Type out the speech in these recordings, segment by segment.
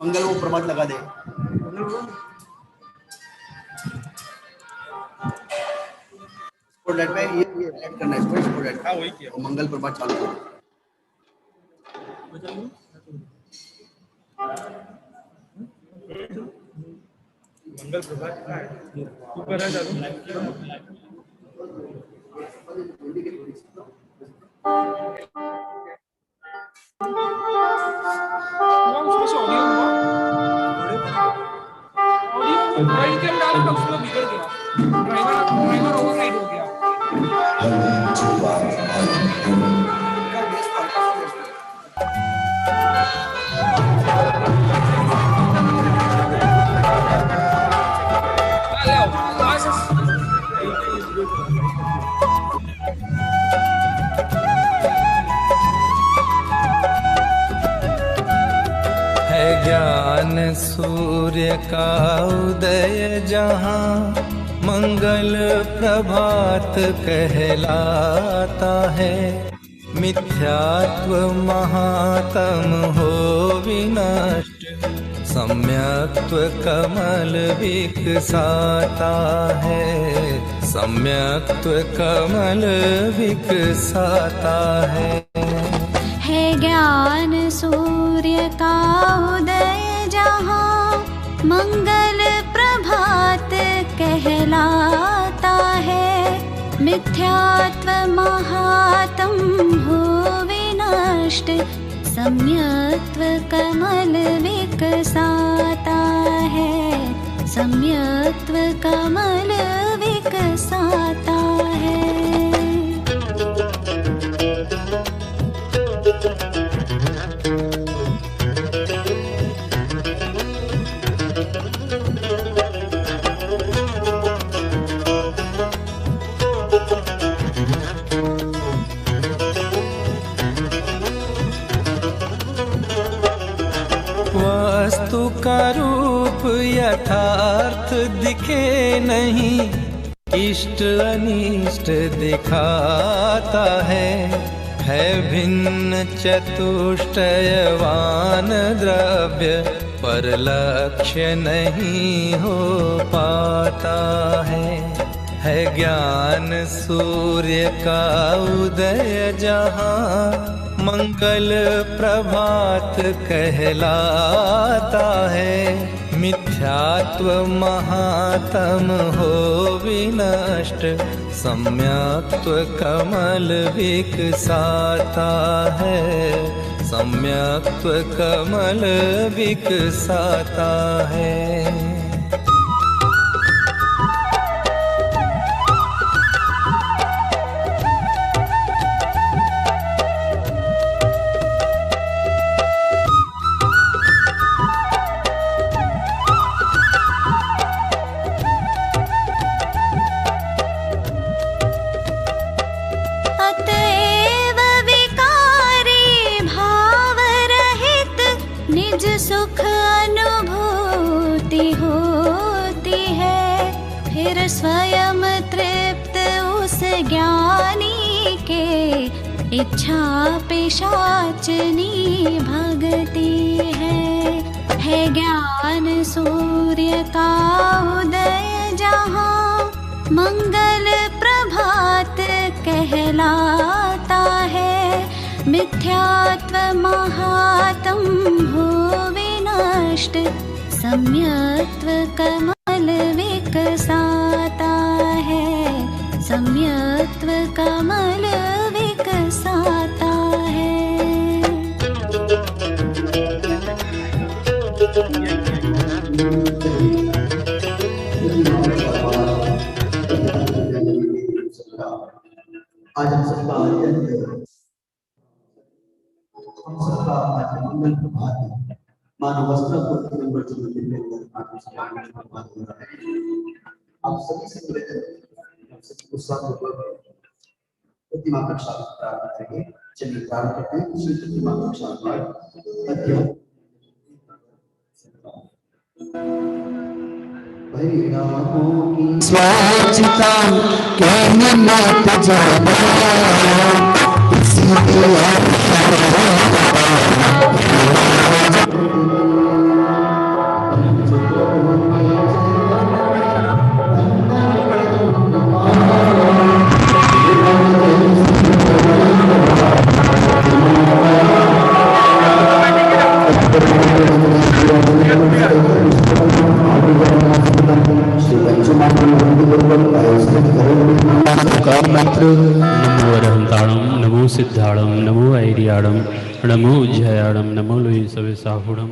मंगल वो प्रभात लगा दे। स्पॉटलाइट पे ये ऐड करना है इसको, स्पॉटलाइट। हाँ वही किया। मंगल प्रभात चालू करो। मंगल प्रभात का है तू कर रहा चालू। उसमें से ऑडियो हुआ, ऑडियो ड्राइव के डाला था उसमें बिगड़ गया, ड्राइवर ओवरराइड हो गया। ज्ञान सूर्य का उदय जहाँ मंगल प्रभात कहलाता है। मिथ्यात्व महात्म हो विनष्ट, सम्यक्त्व कमल विकसाता है। सम्यक्त्व कमल विकसाता है ज्ञान सूर्य का उदय जहाँ मंगल प्रभात कहलाता है। मिथ्यात्व महात्म हो विनष्ट, सम्यक्त्व कमल विकसाता है। सम्यक्त्व कमल विकसाता है। वस्तु का रूप यथार्थ दिखे नहीं, इष्ट अनिष्ट दिखाता है। भिन्न चतुष्टयवान द्रव्य पर लक्ष्य नहीं हो पाता है। ज्ञान सूर्य का उदय जहाँ मंगल प्रभात कहलाता है। मिथ्यात्व महात्म हो विनष्ट, सम्यक्त्व कमल विकसाता है। सम्यक्त्व कमल विकसाता है। सुख अनुभूति होती है, फिर स्वयं तृप्त उस ज्ञानी के इच्छा पिशाचनी भगती है ज्ञान सूर्य का उदय जहाँ मंगल प्रभात कहलाता है। मिथ्यात्व महात्म हो विनष्ट, सम्यक्त्व कमल विकसाता है। सम्यक्त्व कमल विकसाता है। आज हम सबका मंगल प्रभात है। मानव वस्त्र को नंबर 4 के अंदर प्रभात हो रहा है। आप सभी से निवेदन प्रतिमा कक्षा प्रारंभ करेंगे। चलिए प्रारंभ करते हैं। उसी प्रतिमा कक्षा पर अध्ययन परिणामों की स्वाचिता कहने मत जाना, इसलिए मंत्र नमो अरहंताणम नमो सिद्धाणम नमो ऐरियाणम नमो उज्जयाणम नमो लोई सविसाहुणम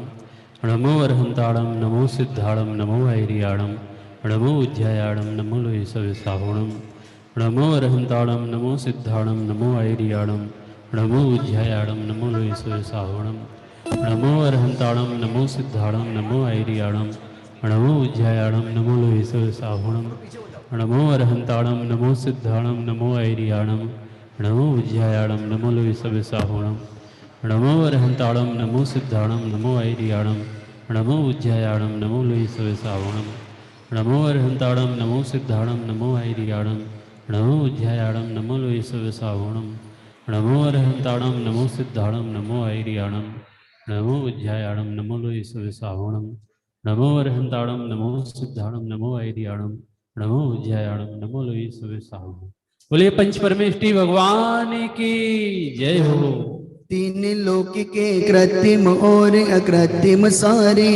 नमो अरहंताणम नमो सिद्धाणम नमो ऐरियाणम नमो उज्जयाणम नमो लोई सविसाहुणम नमो अरहंताणम नमो सिद्धाणम नमो ऐरियाणम नमो उज्जयाणम नमो लोई सविसाहुणम नमो अरहंताणम नमो सिद्धाणम नमो ऐरियाणम नमो उज्जयाणम नमो लोई सविसाहुणम नमो अरहंताणम नमो सिद्धाणम नमो ऐरियाणम नमो उज्जयाणम नमो लोई सविसाहुणम नमो अरहंताणम नमो सिद्धाणम नमो ऐरियाणम नमो उज्जयाणम नमो लोई सविसाहुणम नमो अरहंताणम नमो सिद्धाणम नमो ऐरियाणम नमो उज्जयाणम नमो लोई सविसाहुणम नमो अरहंताणम नमो सिद्धाणम नमो ऐरियाणम नमो उज्जयाणम नमो लोई सविसाहुणम नमो अरहंताणम नमो सिद्धाणम नमो ऐरियाणम नमो उज्जयाणम नमो लोई सविसाहुणम। बोलिए पंच परमेष्ठी भगवान की जय हो। तीन लोक के कृत्रिम और अकृत्रिम सारे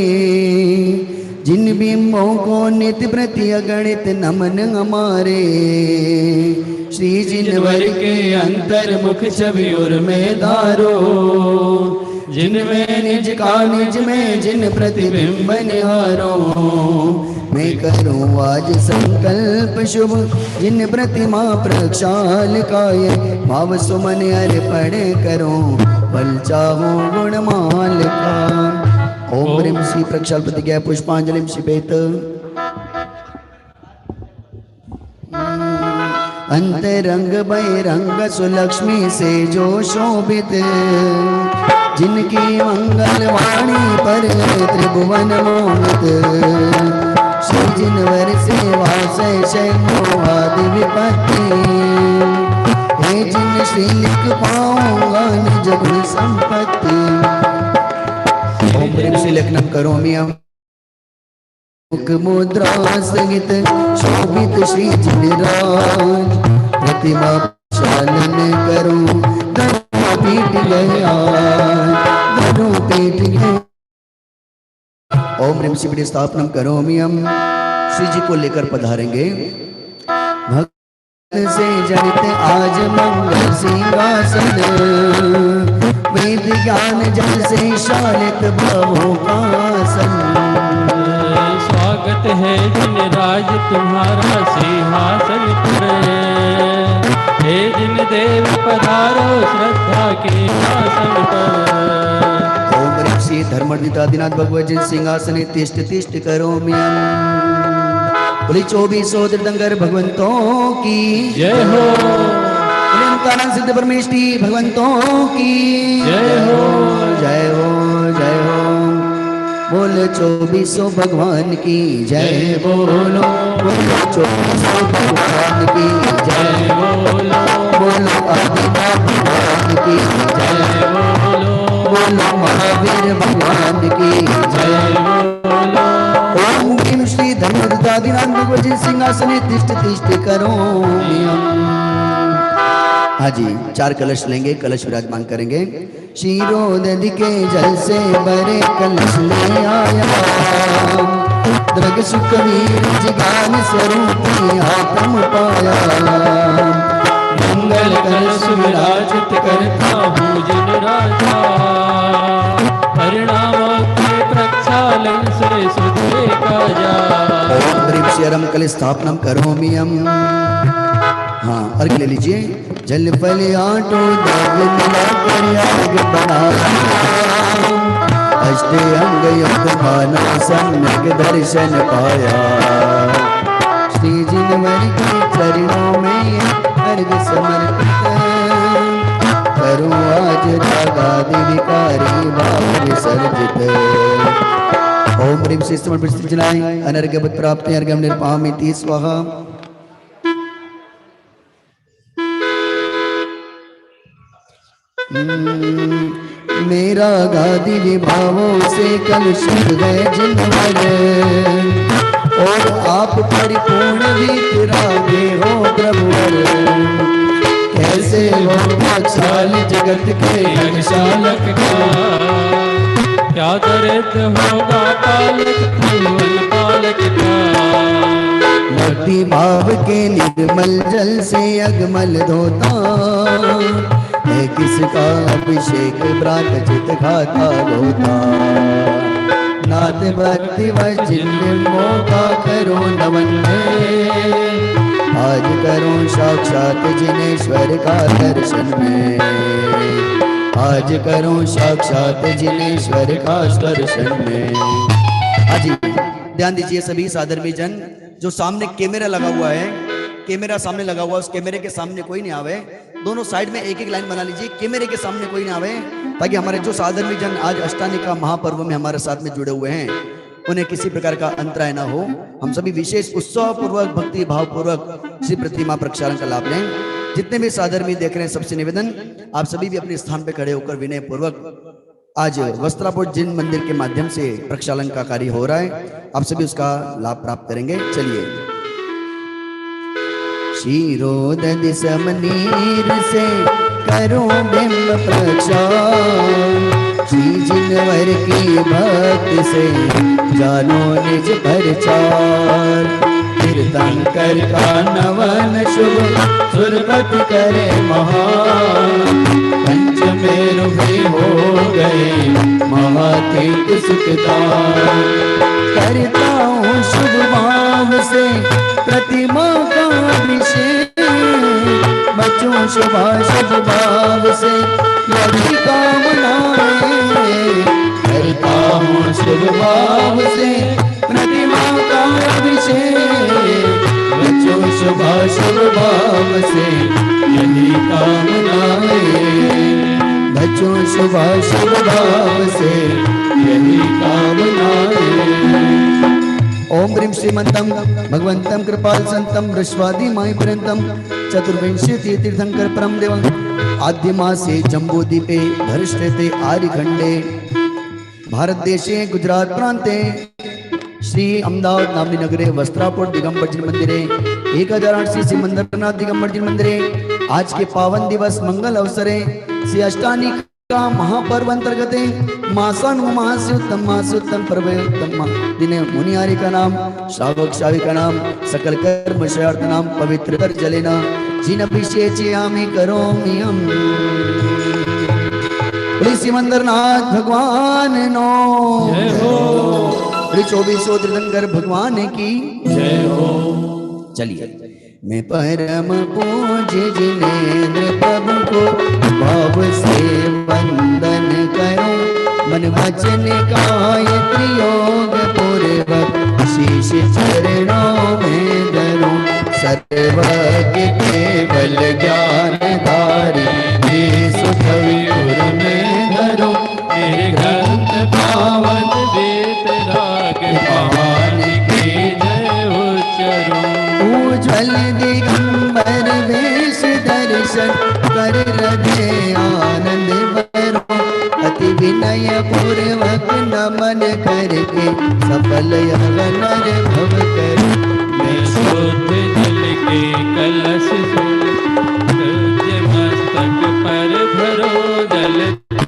जिन बिंबों को नित्य प्रति अगणित नमन हमारे श्री जिनवर के अंतर मुख छवि और में धारो जिनमें निज का निज में जिन प्रतिबिंब निहारो मैं करूं आज संकल्प शुभ जिन प्रतिमा प्रक्षाल काय भाव सुमन अर्पण करो बल चाहो गुणमाल का। ओम ह्रीं श्री प्रक्षाल प्रतिज्ञा पुष्पांजलि शिपेत। अंतरंग बहिरंग सुलक्ष्मी से जो शोभित जिनकी मंगल वाणी पर त्रिभुवन मोहित श्री जिनवर सेवा आदि विपत्ति हे जिन श्री लिख पाऊंगा निज गुण संपत्ति। ओम ह्रीं श्री लेखनम करोमि हम मुख मुद्रा संगीत शोभित श्री जिनराज प्रतिमा चालन करूं धरो पीठ गया धरो पीठ गया। ओम ह्रीं शिवड़ी स्थापनम करोमि हम श्री जी को लेकर पधारेंगे भक्त से जनित आज मंगल सिंहासन वेद ज्ञान जल से शालित भावों का आसन स्वागत है जिन राज तुम्हारा सिंहासन पर हे जिन देव पधारो श्रद्धा के आसन पर। ओम ह्रीं श्री धर्मदितादिनाथ भगवत जिन सिंहासने तिष्ठ तिष्ठ करोमि हम। बोली 24 तीर्थंकर भगवंतों की जय हो। बोले ओंकारान सिद्ध परमेष्ठी भगवंतों की जय हो। जय हो जय हो। बोलो 24 भगवान की जय बोलो बोलो 24 भगवान की जय बोलो बोलो आदिनाथ भगवान की जय बोलो बोलो महावीर भगवान की जय बोलो। ओम ह्रीं श्री धर्मदितादिनाथ भगवत जी सिंहासने तिष्ठ तिष्ठ करोमि हम। हाँ जी 4 कलश लेंगे कलश विराजमान करेंगे। क्षीरोदधि के जल से बरे कलश ले आया द्रग सुख वीर जिज्ञान स्वरूप आत्म पाया मंगल कलश विराजित करता हूँ जिन राजा परिणामों के प्रक्षालन से सुधरे काजा। ओम ह्रीं श्री कल स्थापनम करोमि हम। हाँ अर्घ ले लीजिए। जल फल आटो द्रव्य मिलाकर आग बनाया अष्ट अंग युक्त माना सम्यक दर्शन पाया श्री जिनवर के चरणों में अर्घ समर्पित करूं आज रागादि विकारी भाव विसर्जित। ओम ह्रीं श्री समर्पित जलाएं अनर्घ्यवत् प्राप्ति अर्घ्यं निर्पामिति स्वाहा। मेरा गादि विभावों से कलुषित है जिनवर और आप परिपूर्ण वितरागे हो प्रभुवर कैसे हो प्रक्षाल जगत के चालक का क्या दरिद्र होगा पालक भुवन पालक का। भक्ति भाव के निर्मल जल से अगमल धोता है, किसका अभिषेक ब्रात चित खाता होता। नाथ भक्ति वचिन्य मौका करो नमन में, आज करो साक्षात जिनेश्वर का दर्शन में, आज करो साक्षात जिनेश्वर का दर्शन में। आज ध्यान दीजिए सभी साधर्मी जन, जो सामने कैमरा लगा हुआ है, कैमरा सामने लगा हुआ है, उस कैमरे के सामने कोई नहीं आवे। दोनों साइड में एक एक लाइन बना लीजिए, कैमरे के सामने कोई नहीं आवे, ताकि हमारे जो साधर्मी जन आज अष्टानी का महापर्व में हमारे साथ में जुड़े हुए हैं उन्हें किसी प्रकार का अंतराय ना हो। हम सभी विशेष उत्सव पूर्वक भक्ति भाव पूर्वक श्री प्रतिमा प्रक्षालन का लाभ लें। जितने भी साधर्मी देख रहे हैं सबसे निवेदन, आप सभी भी अपने स्थान पर खड़े होकर विनय पूर्वक आज वस्त्रापुर जिन मंदिर के माध्यम से प्रक्षालन का कार्य हो रहा है, आप सभी उसका लाभ प्राप्त करेंगे। चलिए, क्षीरोदधि समनीर से करो बिंब प्रक्षाल, श्री जिनवर की भक्ति से जानो निज परचार। तीर्थंकर का नवन शुभ सुरपति करे महान, पंचमेरु भी हो गए महातीर्थ सुखदान। करता हूँ शुभ भाव से प्रतिमा का अभिषेक, बच्चों शुभाशुभ भाव से यदि कामनाएं। करता हूँ शुभ भाव से प्रतिमा का अभिषेक, बच्चों शुभाशुभ भाव से यदि कामनाएं। बच्चों शुभाशुभ भाव से यदि कामनाएं। ओम ह्रीं श्रीमंतम भगवंतम कृपाल संतम वृश्वादि माई पर्यंतम चतुर्विंशति तीर्थंकर परम देवं आद्यमासे जम्बूद्वीपे धरिष्ठते आर्यखंडे भारत देशे गुजरात प्रांते श्री अहमदाबाद नामनी नगरे वस्त्रापुर दिगंबर जिन मंदिरे 1008 श्री मंदरनाथ दिगंबर जिन मंदिरे आज के पावन दिवस मंगल अवसरे श्री अष्टानी का महापर्व अंतर्गत मासानुमास्योत्तम पर्वोत्तम दिने मुनियारी का नाम श्रावक श्रावी का नाम सकल कर्म शयार्थ नाम पवित्र जलेना जिन अभिषेचयामि करोमि हम। सिमंदरनाथ भगवान नो जय हो, 2400 तीर्थंकर भगवान की जय हो। चलिए, मैं परम पूज्य जिनेन्द्र प्रभु को भाव से वंदन करूं, मन वचन काय त्रियोग पूर्वक शीश चरणों में धरूं। सर्वज्ञ केवल ज्ञान धारी सुखविपुर में धरूं। मेरे ग्रंथ पावन वेद राग पावन की जय उच्चरूं। उज्ज्वल दिगंबर वेश दर्शन कर हृदय आनंद भरो। अति विनय पूर्वक नमन करके सफल नर भव करो। मैं शुद्ध जल के कलश मस्तक पर धरो। जल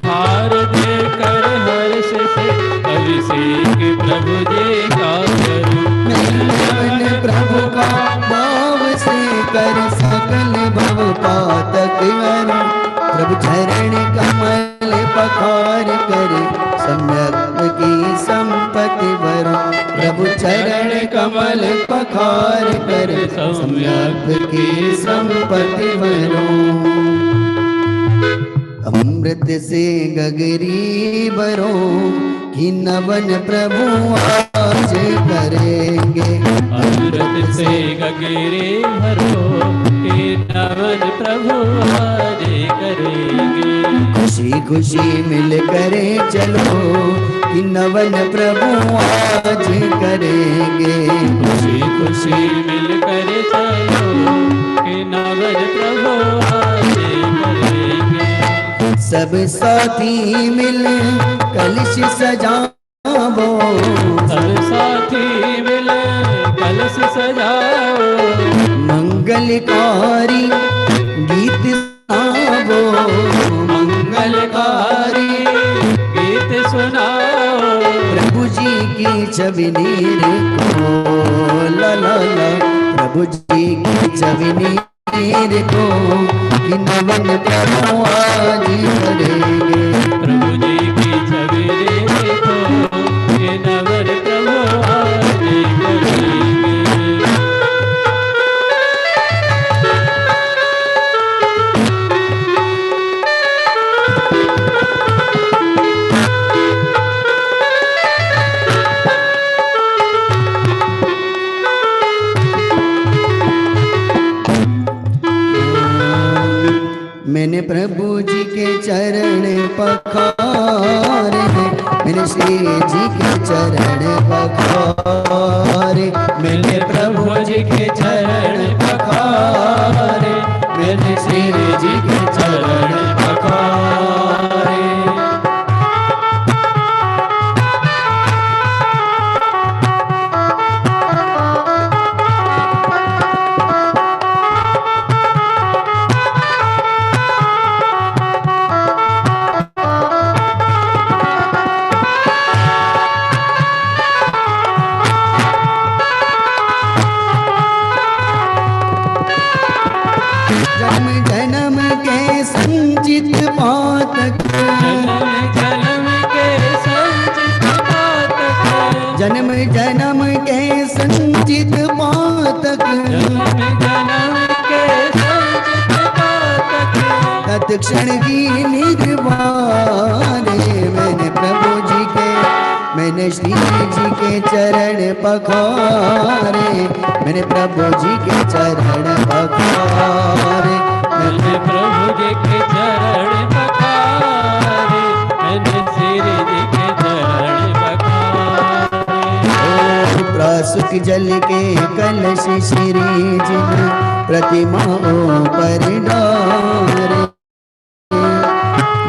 हार दे कर हर्ष से अभिषेक प्रभु जी का करूं। मैं प्रभु का भाव से कर सकल भव पातक करूं। प्रभु चरण कमल पखार कर सम्यक की संपत्ति भरो। प्रभु चरण कमल पखार कर सम्यक की संपत्ति भरो। अमृत से गगरी भरो कि नवन प्रभु आज करेंगे। अमृत से गगरी भरो कि नवन प्रभु आज करेंगे। खुशी खुशी मिल करे चलो कि नवन प्रभु आज करेंगे। खुशी खुशी मिल करे चलो कि नवन प्रभु आज करेंगे। सब साथी मिल कलश सजाओ। सब साथी मिल कलश सजाओ। मंगलकारी गीत सुनाओ। मंगलकारी गीत सुनाओ। की छवि नीर को, ला ला ला, प्रभु जी की छवि नीर को, कि नवन प्रभु आज करेंगे। प्रभु जी की छवि देखो, ये नवर प्रभु आज करेंगे। मैंने प्रभु जी के चरण पखारे, मैंने श्री जी के चरण पखारे, मैंने प्रभु जी के चरण पखारे, मैंने श्री जी के चरण पखारे। जन्म जन्म के संचित पातक, जन्म के संचित पातक, जन्म जन्म के संचित पातक, जन्म के संचित पातक, तत्क्षण ही निर्वाणे। मैंने प्रभु जी के, मैंने श्री जी के चरण पखारे, मैंने प्रभु जी के चरण पखारे, मैंने प्रभु जी के चरण पखारे, मैंने श्री जी के चरण पखारे। ओ प्रासुक जल के कलश श्री जिन प्रतिमाओं पर डारे,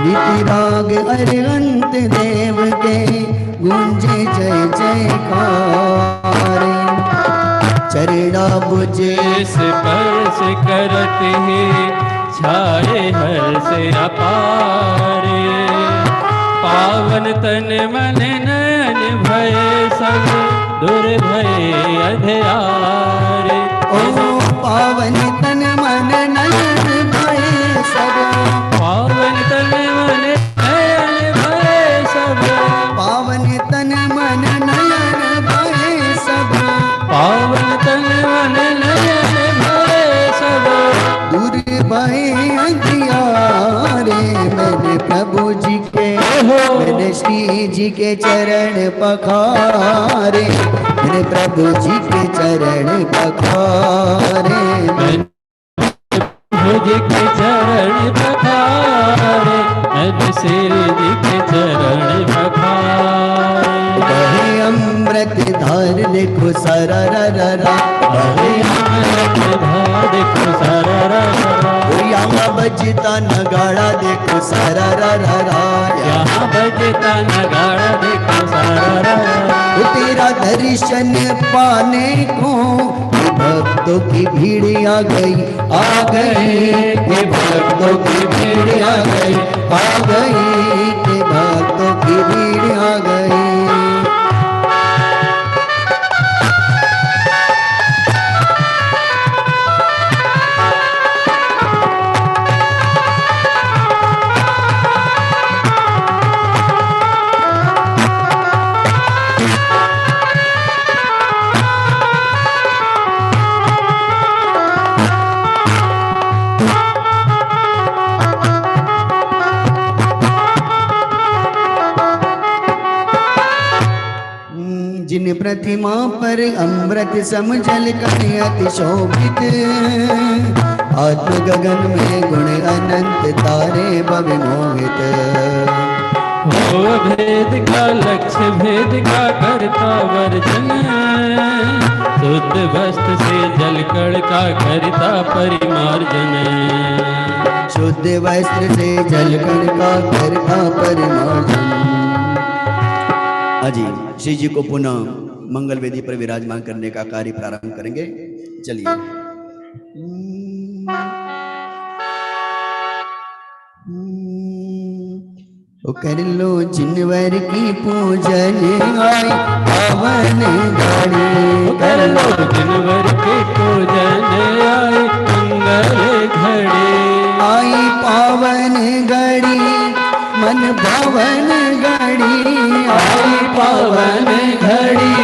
रीति राग अरहंत देव के गूंजे जय जयकारे। चरणा बुझे स्पर्श करते ही छाए हर्ष अपारे, पावन तन मन नयन भय सब दुर्भय अंधियारे। ओ पावन तन मन नयन भय सब, पावन तन मन नयन भय सब, पावन तन मन नयन भय सब, पावन तन मन नयन भय सब, दूर भय अंधियारे। मैंने प्रभु जी के, मैंने श्री जी के चरण पखारे, मैंने प्रभु जी के चरण पखारे, प्रभु जी के चरण पखारे, मैंने श्री जी के चरण पखारे। बहे अमृत धार देखो सारा रा रा रा, बहे अमृत धार देखो सारा रा रा, यहाँ बजता नगाड़ा देखो सारा रा रा रा, यहाँ बजता नगाड़ा देखो सारा रा रा। तेरा दर्शन पाने को भक्तों की भीड़ आ गई, आ गई के भक्तों की भीड़ आ गई, आ गई के भक्तों की भीड़ आ गई। जिन प्रतिमा पर अमृत समझल कन्य अति शोभित, आत्म गगन में गुण अनंत तारे भव मोहित। हो भेद का लक्ष्य भेद का करता वर्जन, शुद्ध वस्त्र से जलकण का करता परिमार्जन, शुद्ध वस्त्र से जलकण का करता परिमार्जन। अजी श्री जी को पुनः मंगल वेदी पर विराजमान करने का कार्य प्रारंभ करेंगे। चलिए। ओ कर लो जिनवर की पूजन आई, पावन घड़ी कर लो दिन भर के पूजन आए मंगल घड़ी। आई पावन घड़ी मन भवन घड़ी आई पावन घड़ी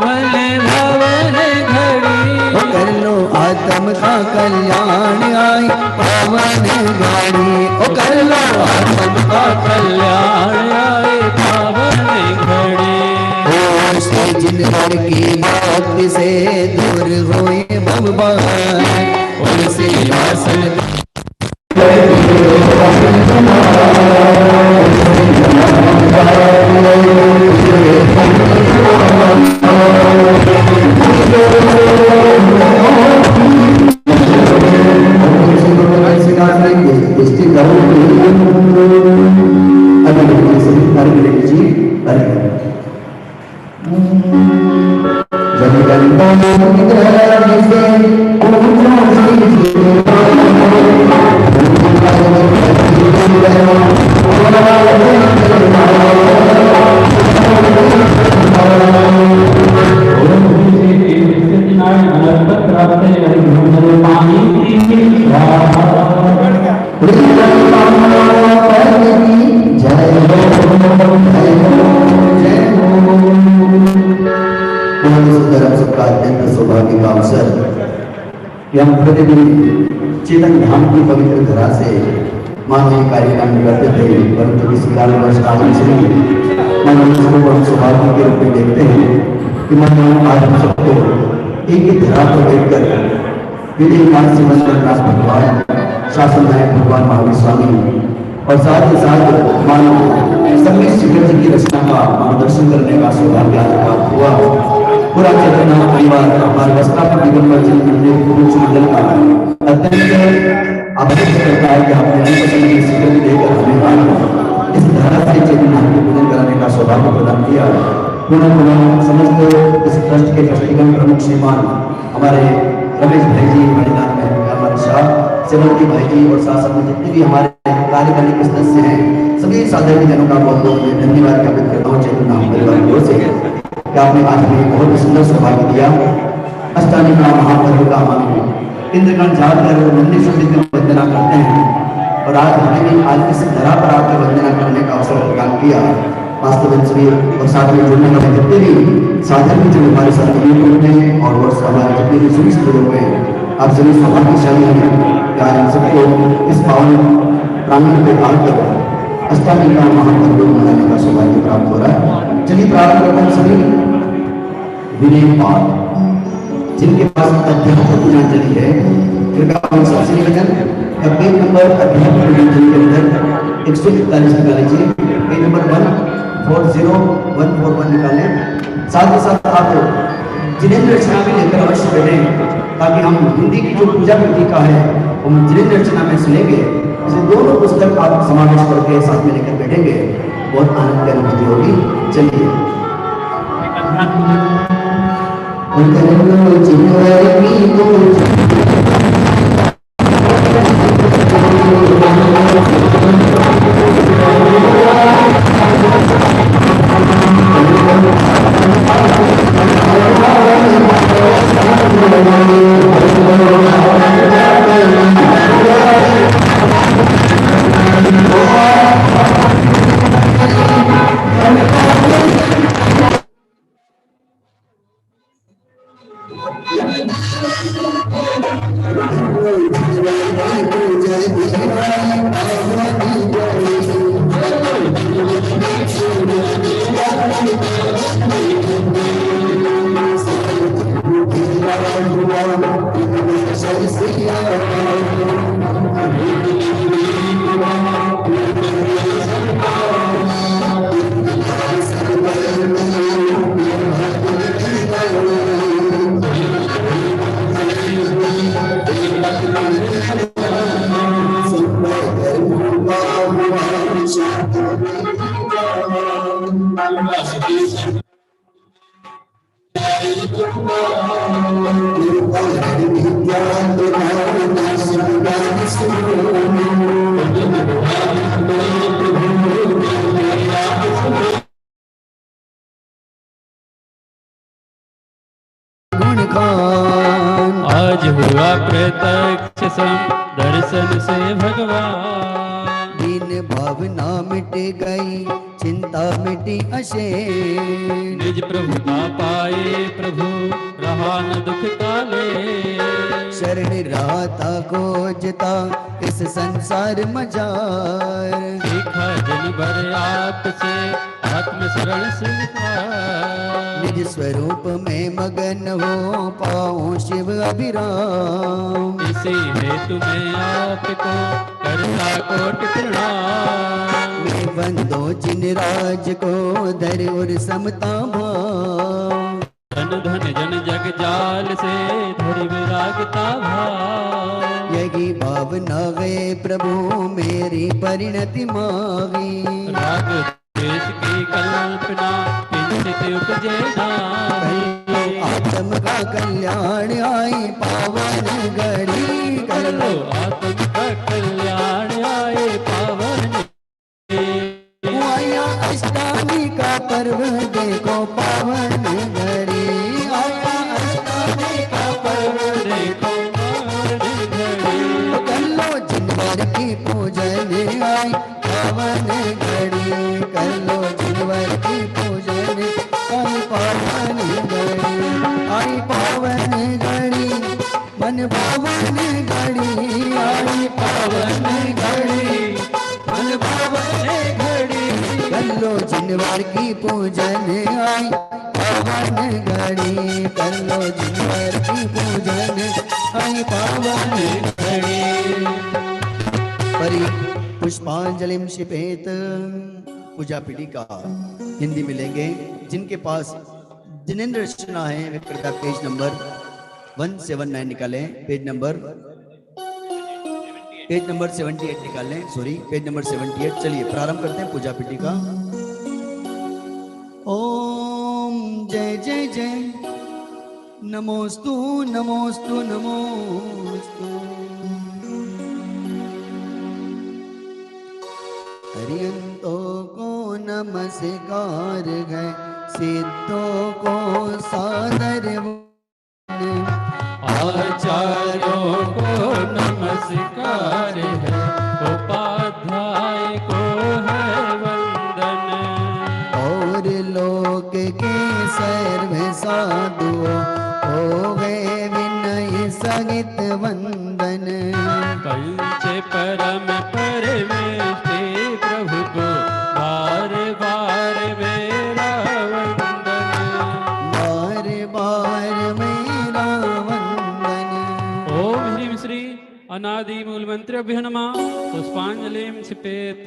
मन भवन घड़ी। कर लो आत्म का कल्याण आई पावन घड़ी कर लो आत्म का कल्याण आए पावन घड़ी। से जिनवर की भक्ति से दूर होए भगवान उनसे आसन सौभाग्य का अवसर कि हम प्रतिदिन चेतन धाम की पवित्र धरा से मानवीय कार्यक्रम करते थे, परंतु इस कालवर्ष आदि से मनुष्य को हम सौभाग्य के रूप में देखते हैं कि मानव आज हम सबको एक ही धरा पर बैठकर विधि विधान से मंत्रनाथ भगवान, शासन नायक भगवान महावीर स्वामी और साथ ही साथ मानव संगीत शिखर जी की रचना का मार्गदर्शन करने का सौभाग्य आज प्राप्त हुआ। पूरा चेतना परिवार हमारे वस्त्रापुर दिगंबर जी मंदिर पुरुष मंडल का अत्यंत आभार करता है कि आपने अनपसंद की शिखर देकर हमें आज इस धारा से चेतना के पूजन कराने का सौभाग्य प्रदान किया। पुनः पुनः समस्त इस ट्रस्ट के ट्रस्टीगण प्रमुख श्रीमान हमारे रमेश भाई जी, मणिनाथ भाई, हमारे शाह सेवंती भाई जी और साथ साथ जितने भी हमारे कार्यकारिणी के सदस्य हैं, सभी साधारण जनों का बहुत बहुत धन्यवाद ज्ञापित करता हूँ चेतना परिवार की ओर से कि आपने आज हमें बहुत सुंदर सौभाग्य दिया। अष्टानी का महापर्व का हम इंद्रगण जाकर मंदिर सुंदर में वंदना करते हैं और आज हमें भी आज इस धरा पर आकर वंदना करने का अवसर प्रदान किया। वास्तव में सभी और साथ में जुड़ने वाले जितने भी साधन जो हमारे साथ यूट्यूब में और हमारे जितने भी सुनिश्चित लोग हैं, आप सभी सौभाग्यशाली हैं कि आज हम सबको इस पावन प्रांगण पे आकर अष्टामी का महापर्व मनाने का सौभाग्य प्राप्त हो रहा है। चलिए प्रारंभ करते हैं सभी विनय पाठ, जिनके पास अध्यात्म पूजनांजलि है, कृपया हम सबसे निवेदन पेज नंबर अध्यात्म पूजनांजलि के अंदर 141 निकाल लीजिए, पेज नंबर 140141 निकालें। साथ ही साथ आप जिनेंद्र रचना भी लेकर अवश्य बैठें ताकि हम हिंदी की जो पूजा विधि का है हम जिनेंद्र रचना में सुनेंगे। इसे दोनों पुस्तक आप समावेश करके साथ में लेकर बैठेंगे, बहुत आनंद की अनुभूति होगी। चलिए आज हुआ प्रत्यक्ष सम दर्शन से भगवान। दीन भावना मिट गई चिंता मिटी अशेष। निज प्रभुता पाए प्रभु रहा न दुख काले। शरण राता खोजता इस संसार मजार। सीखा जन भर आपसे आत्म शरण सिद्धार। निज स्वरूप में मगन हो पाऊं शिव अभिराम। इसी हेतु मैं आपको करता कोटि प्रणाम। मैं बंदो जिन राज को धर और समता भाव। धन धन जन जग जाल से धरि विरागता भाव। यही भावना गए प्रभु मेरी परिणति मांगी। राग द्वेष की कल्पना किंचित उपजे नाही। आत्म का कल्याण आई पावन घड़ी। कर लो आत्म का कल्याण आए पावन। आया अष्टमी का पर्व देखो पावन घड़ी। आया अष्टमी का पर्व देखो पावन घड़ी। कर लो जिनवर की पूजन आई पावन घड़ी। कर लो जिनवर की पूजन आई पावन घड़ी। आई पावन घड़ी मन पावन घड़ी। आई पावन घड़ी मन पावन घड़ी। कर लो जिनवर की पूजन आई पावन घड़ी। कर लो जिनवर की पूजन आई पावन घड़ी। परि पुष्पांजलिम शिपेत। पूजा पीढ़ी का हिंदी में लेंगे। जिनके पास जिनेंद्र रचना है वे कृपया पेज नंबर 179 निकालें। पेज नंबर 78 निकालें। Sorry page number 78। चलिए प्रारंभ करते हैं पूजा पीढ़ी का। ओम जय जय जय नमोस्तु नमोस्तु नमोस्तु। हरियंतों को नमस्कार है सिद्धों को सादर वंदन। आचार्यों को नमस्कार है उपाध्याय को है वंदन। और लोक के सर्व साधुओं हो गए विनय सहित वंदन। पंच परम परमेष्टि प्रभु को बार बार मेरा वंदन। बार बार मेरा वंदन। ओम ह्रीं श्री अनादि मूल मंत्रेभ्यो नमः। पुष्पांजलिं क्षिपेत।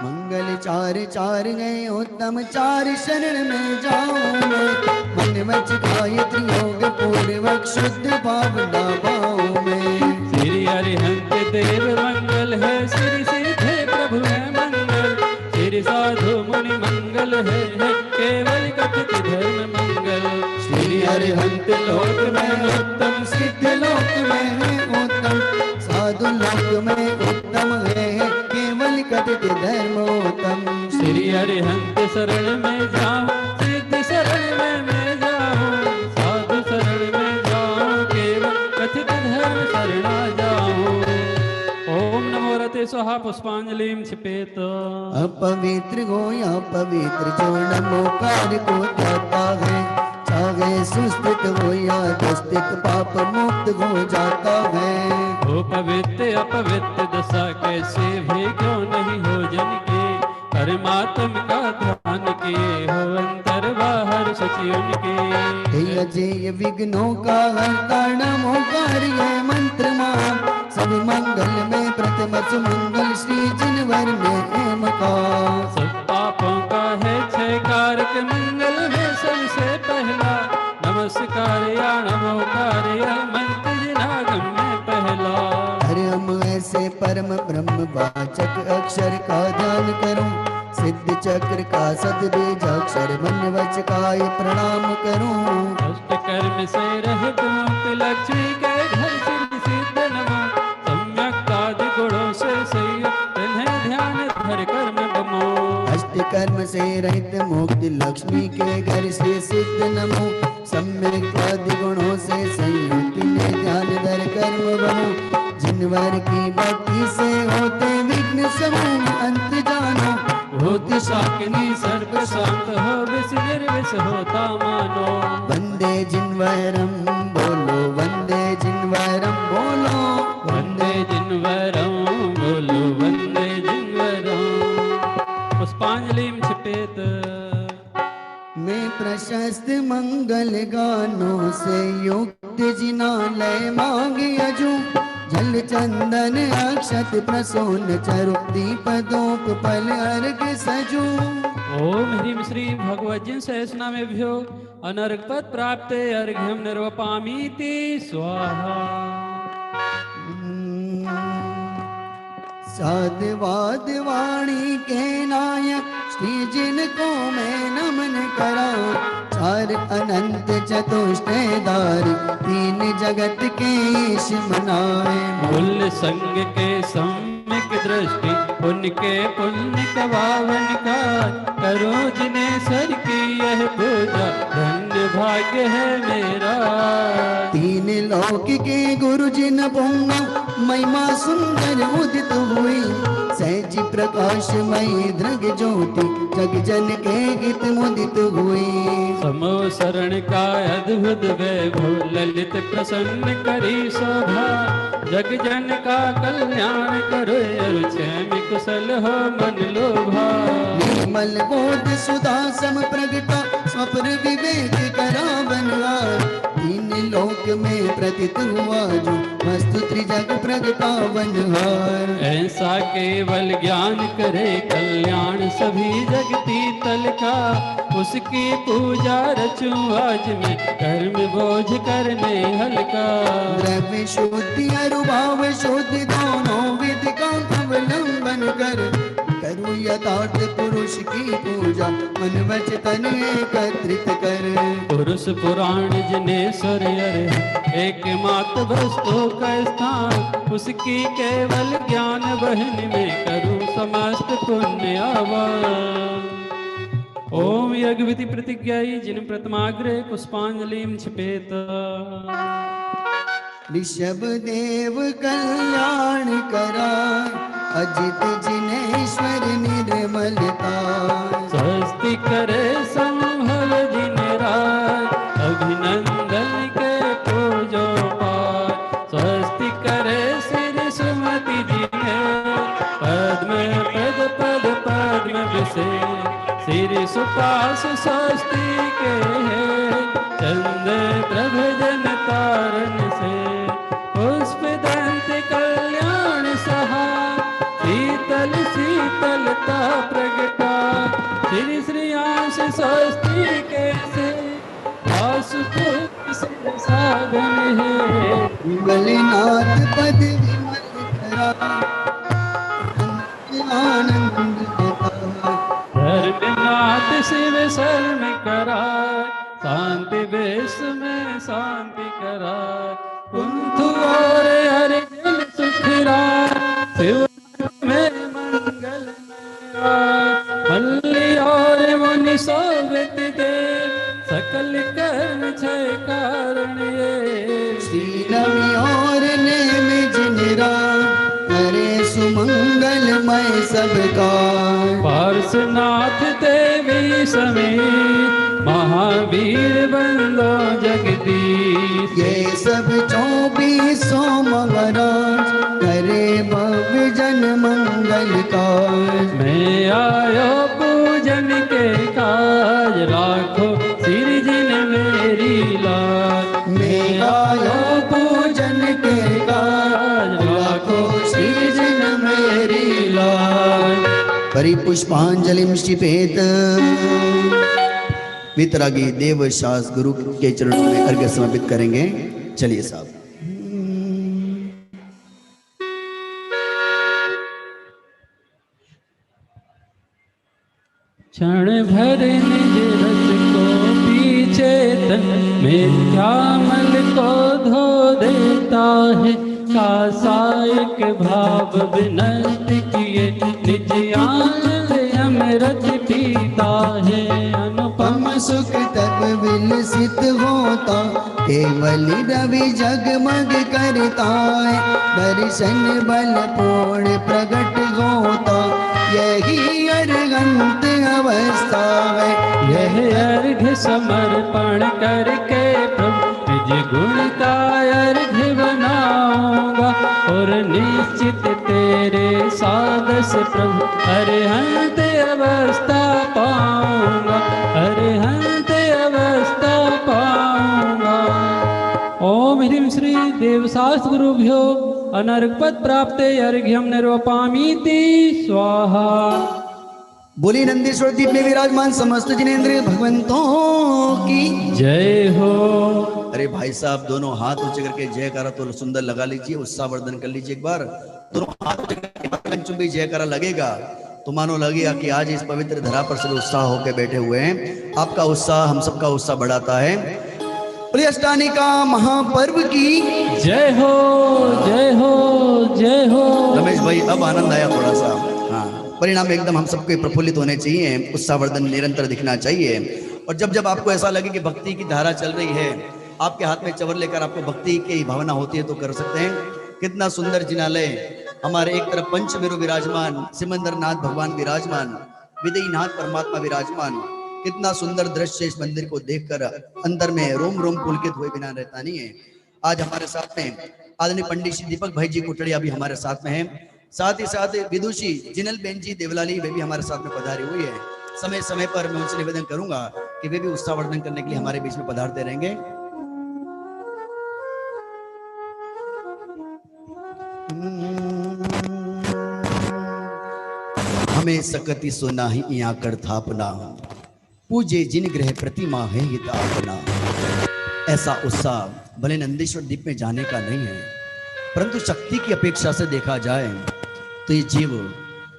मंगल चार चार गए उत्तम चार शरण में जाऊं मैं। मन वच गायत्री योग पूर्वक शुद्ध भावना पाऊं मैं। श्री अरिहंत देव मंगल है श्री सिद्धे प्रभु है मंगल। श्री साधु मुनि मंगल है केवल कथित धर्म मंगल। श्री अरिहंत लोक में उत्तम सिद्ध लोक में है उत्तम। साधु लोक में उत्तम है केवल कथित धर्मोत्तम। श्री अरिहंत शरण में जाऊं सिद्ध शरण में मैं जाऊं। साधु शरण में जाऊं केवल कथित धर्म शरणा जाऊं। ओम नमो रते स्वाहा पुष्पांजलिं क्षिपेत। अपवित्र हो या पवित्र जो नमोकार को जाता है। चाहे सुस्थित हो या दुस्थित पाप मुक्त हो जाता है। हो पवित्र अपवित्र दशा कैसे भी क्यों नहीं हो जन के। परमात्म का ध्यान किए हो अंतर बाहर सची उनके। हे अजय विघ्नों का हरता नमोकार है मंत्र मां। सब मंगल में प्रथम सुमंगल श्री जिनवर में है मकान। सब पापों का है क्षय कारक मंगल में सबसे पहला। नमस्कार या नमोकार या मंत्र जिनागम में पहला। अरे हम ऐसे परम ब्रह्म वाचक अक्षर का ध्यान करूं। सिद्ध चक्र का सद्बीजाक्षर मन वच काय प्रणाम करूं। अष्ट कर्म से रहित मुक्त लक्ष्मी के घर सिद्ध सिद्ध नमो। सम्यक आदि गुणों से संयुक्त है ध्यान धर कर्म गमो। अष्ट कर्म से रहित मुक्ति लक्ष्मी के घर से सिद्ध नमो सम्यक आदि गुणों से संयुक्ति में ध्यान धर कर्म बनो जिनवर की भक्ति से होते विघ्न समूह अंत जानो होती शाकिनी सर्प शांत हो विष निर्विष होता मानो वंदे जिनवरम बोलो वंदे जिनवरम बोलो वंदे जिनवरं बोलो वंदे जिनवरं पुष्पांजलि छिपेत मैं प्रशस्त मंगल गानों से युक्त जिनालय मांगे अजू जल चंदन अक्षत प्रसून चरु दीप धूप फल अर्घ सजू ओम ह्रीं श्री भगवज्जन सहस्रनामेभ्यो अनर्घ पद प्राप्ते अर्घ्यं निर्वपामीति स्वाहा साधवाद वाणी के नायक श्री जिनको मैं नमन करा चार अनंत चतुष्टयधारी तीन जगत के ईश मनाए मूल संग के सम्यक दृष्टि उनके पुण्य का पावन का करो जिन्हें सर की यह पूजा धन्य भाग्य है मेरा तीन लोक के गुरु जिन पुंगा महिमा सुंदर उदित हुई सहज प्रकाश मई दृग ज्योति जग जन के गीत मुदित हुई समो शरण का अद्भुत वैभव ललित प्रसन्न करी शोभा जग जन का कल्याण करो अरुचैम कुशल हो मन लोभा निर्मल बोध सुधा सम प्रगटा स्वप्न विवेक करा बनवार तीन लोक में प्रतीत हुआ जो वस्तु त्रिजग प्रगटावनहार ऐसा केवल ज्ञान करे कल्याण सभी जगती तल का उसकी पूजा रचूं आज मैं कर्म बोझ करने हल्का द्रव्य शुद्धि अरुभाव शुद्धि दोनों विधि का अवलंबन कर करूं यथार्थ पुरुष की पूजा मन वच तन एकत्रित कर पुरुष पुराण जिन्हें स्वर्य एकमात्र वस्तु का स्थान उसकी केवल ज्ञान बहन में करूं समस्त पुण्य आवान ओम यज्ञविधि प्रतिज्ञाई जिन प्रथमाग्रे पुष्पांजलिं छिपेत ऋषभ देव कल्याण करा अजित जिनेश्वर निर्मलता स्वस्ति करे संभल दिन रात अभिनंदन के पूजो पार स्वस्ति करे सिर सुमति जिने पद्म पद पद पद्म विषे सिर सुपास स्वस्ति के चंद्र प्रभजन तारण से पुष्प दंत कल्याण सहा शीतल शीतलता प्रगटा श्री श्रीयांश स्वस्ति के से आशुतोष साधन है मंगलनाथ पद विमल करा आनंद देता धर्मनाथ शिव शर्म करा शांति वेश में शांति करा कुंथु और हरि जन सुखरा शिव में मंगल मल्ली और मुनि सोवित देव सकल कर्म क्षय कारण ये श्री रवि और नेम जिनरा करे सुमंगलमय सबका पार्श्वनाथ देवी समेत महावीर बंदो जगदीश ये सब 24 महाराज करे भव्य जन मंगल काज मैं आयो पूजन के काज राखो सिर जिन मेरी लाज मैं आयो पूजन के काज राखो श्री जन मेरी लाज परिपुष्पांजलिं क्षिपेत वितरागी देवशास गुरु के चरणों में अर्घ्य समर्पित करेंगे चलिए साहब क्षण भर निज रस को पीछे तन मिथ्यामल को धो देता है कासायक भाव विनष्ट किए निज आनंद अमृत पीता है अनुपम पम सुख तब विलसित होता, केवल रवि जगमग करता है, दर्शन बल पूर्ण प्रकट होता, यही अरहंत अवस्था है। यह अर्घ्य समर्पण करके प्रभु निज गुण का अर्घ्य बनाऊंगा, और निश्चित तेरे सादस प्रभु अरहंत अवस्था पाऊंगा, अरहंत अवस्था पाऊंगा। ओम ह्रीं श्री देवशास्त्र गुरुभ्यो अनर्घपद प्राप्ते अर्घ्यम निर्वपामीति स्वाहा। बोली नंदीश्वर द्वीप में विराजमान समस्त जिनेंद्रिय भगवंतों की जय हो। अरे भाई साहब, दोनों हाथ ऊंचे करके जयकारा तो सुंदर लगा लीजिए, उत्साह वर्धन कर लीजिए एक बार। दोनों हाथ ऊंचे करके पंचुंबी जयकारा लगेगा तो मानो लगेगा कि आज इस पवित्र धरा पर सभी उत्साह होकर बैठे हुए हैं। आपका उत्साह हम सबका उत्साह बढ़ाता है। प्रिय अष्टानी का महापर्व की जय हो, जय हो, जय हो। रमेश भाई, अब आनंद आया थोड़ा सा। हाँ, परिणाम एकदम हम सबके प्रफुल्लित होने चाहिए, उत्साहवर्धन निरंतर दिखना चाहिए। और जब जब आपको ऐसा लगे कि भक्ति की धारा चल रही है, आपके हाथ में चवर लेकर आपको भक्ति की भावना होती है तो कर सकते हैं। कितना सुंदर जिनालय, हमारे एक तरफ पंचमेरु विराजमान, सिमंदरनाथ भगवान विराजमान, विदयीनाथ परमात्मा विराजमान। कितना सुंदर दृश्य, इस मंदिर को देखकर अंदर में रोम रोम पुलकित हुए बिना रहता नहीं है। आज हमारे साथ में आदरणीय पंडित श्री दीपक भाई जी कुटड़िया भी हमारे साथ में हैं। साथ ही साथ विदुषी जिनल बेन जी देवलाली वे भी हमारे साथ में पधारी हुई है। समय समय पर मैं उनसे निवेदन करूंगा कि वे भी उत्साहवर्धन करने के लिए हमारे बीच में पधारते रहेंगे। हमें सकती सोना ही यहाँ कर थापना, पूजे जिन ग्रह प्रतिमा है हित आपना। ऐसा उत्साह भले नंदीश्वर द्वीप में जाने का नहीं है, परंतु शक्ति की अपेक्षा से देखा जाए तो ये जीव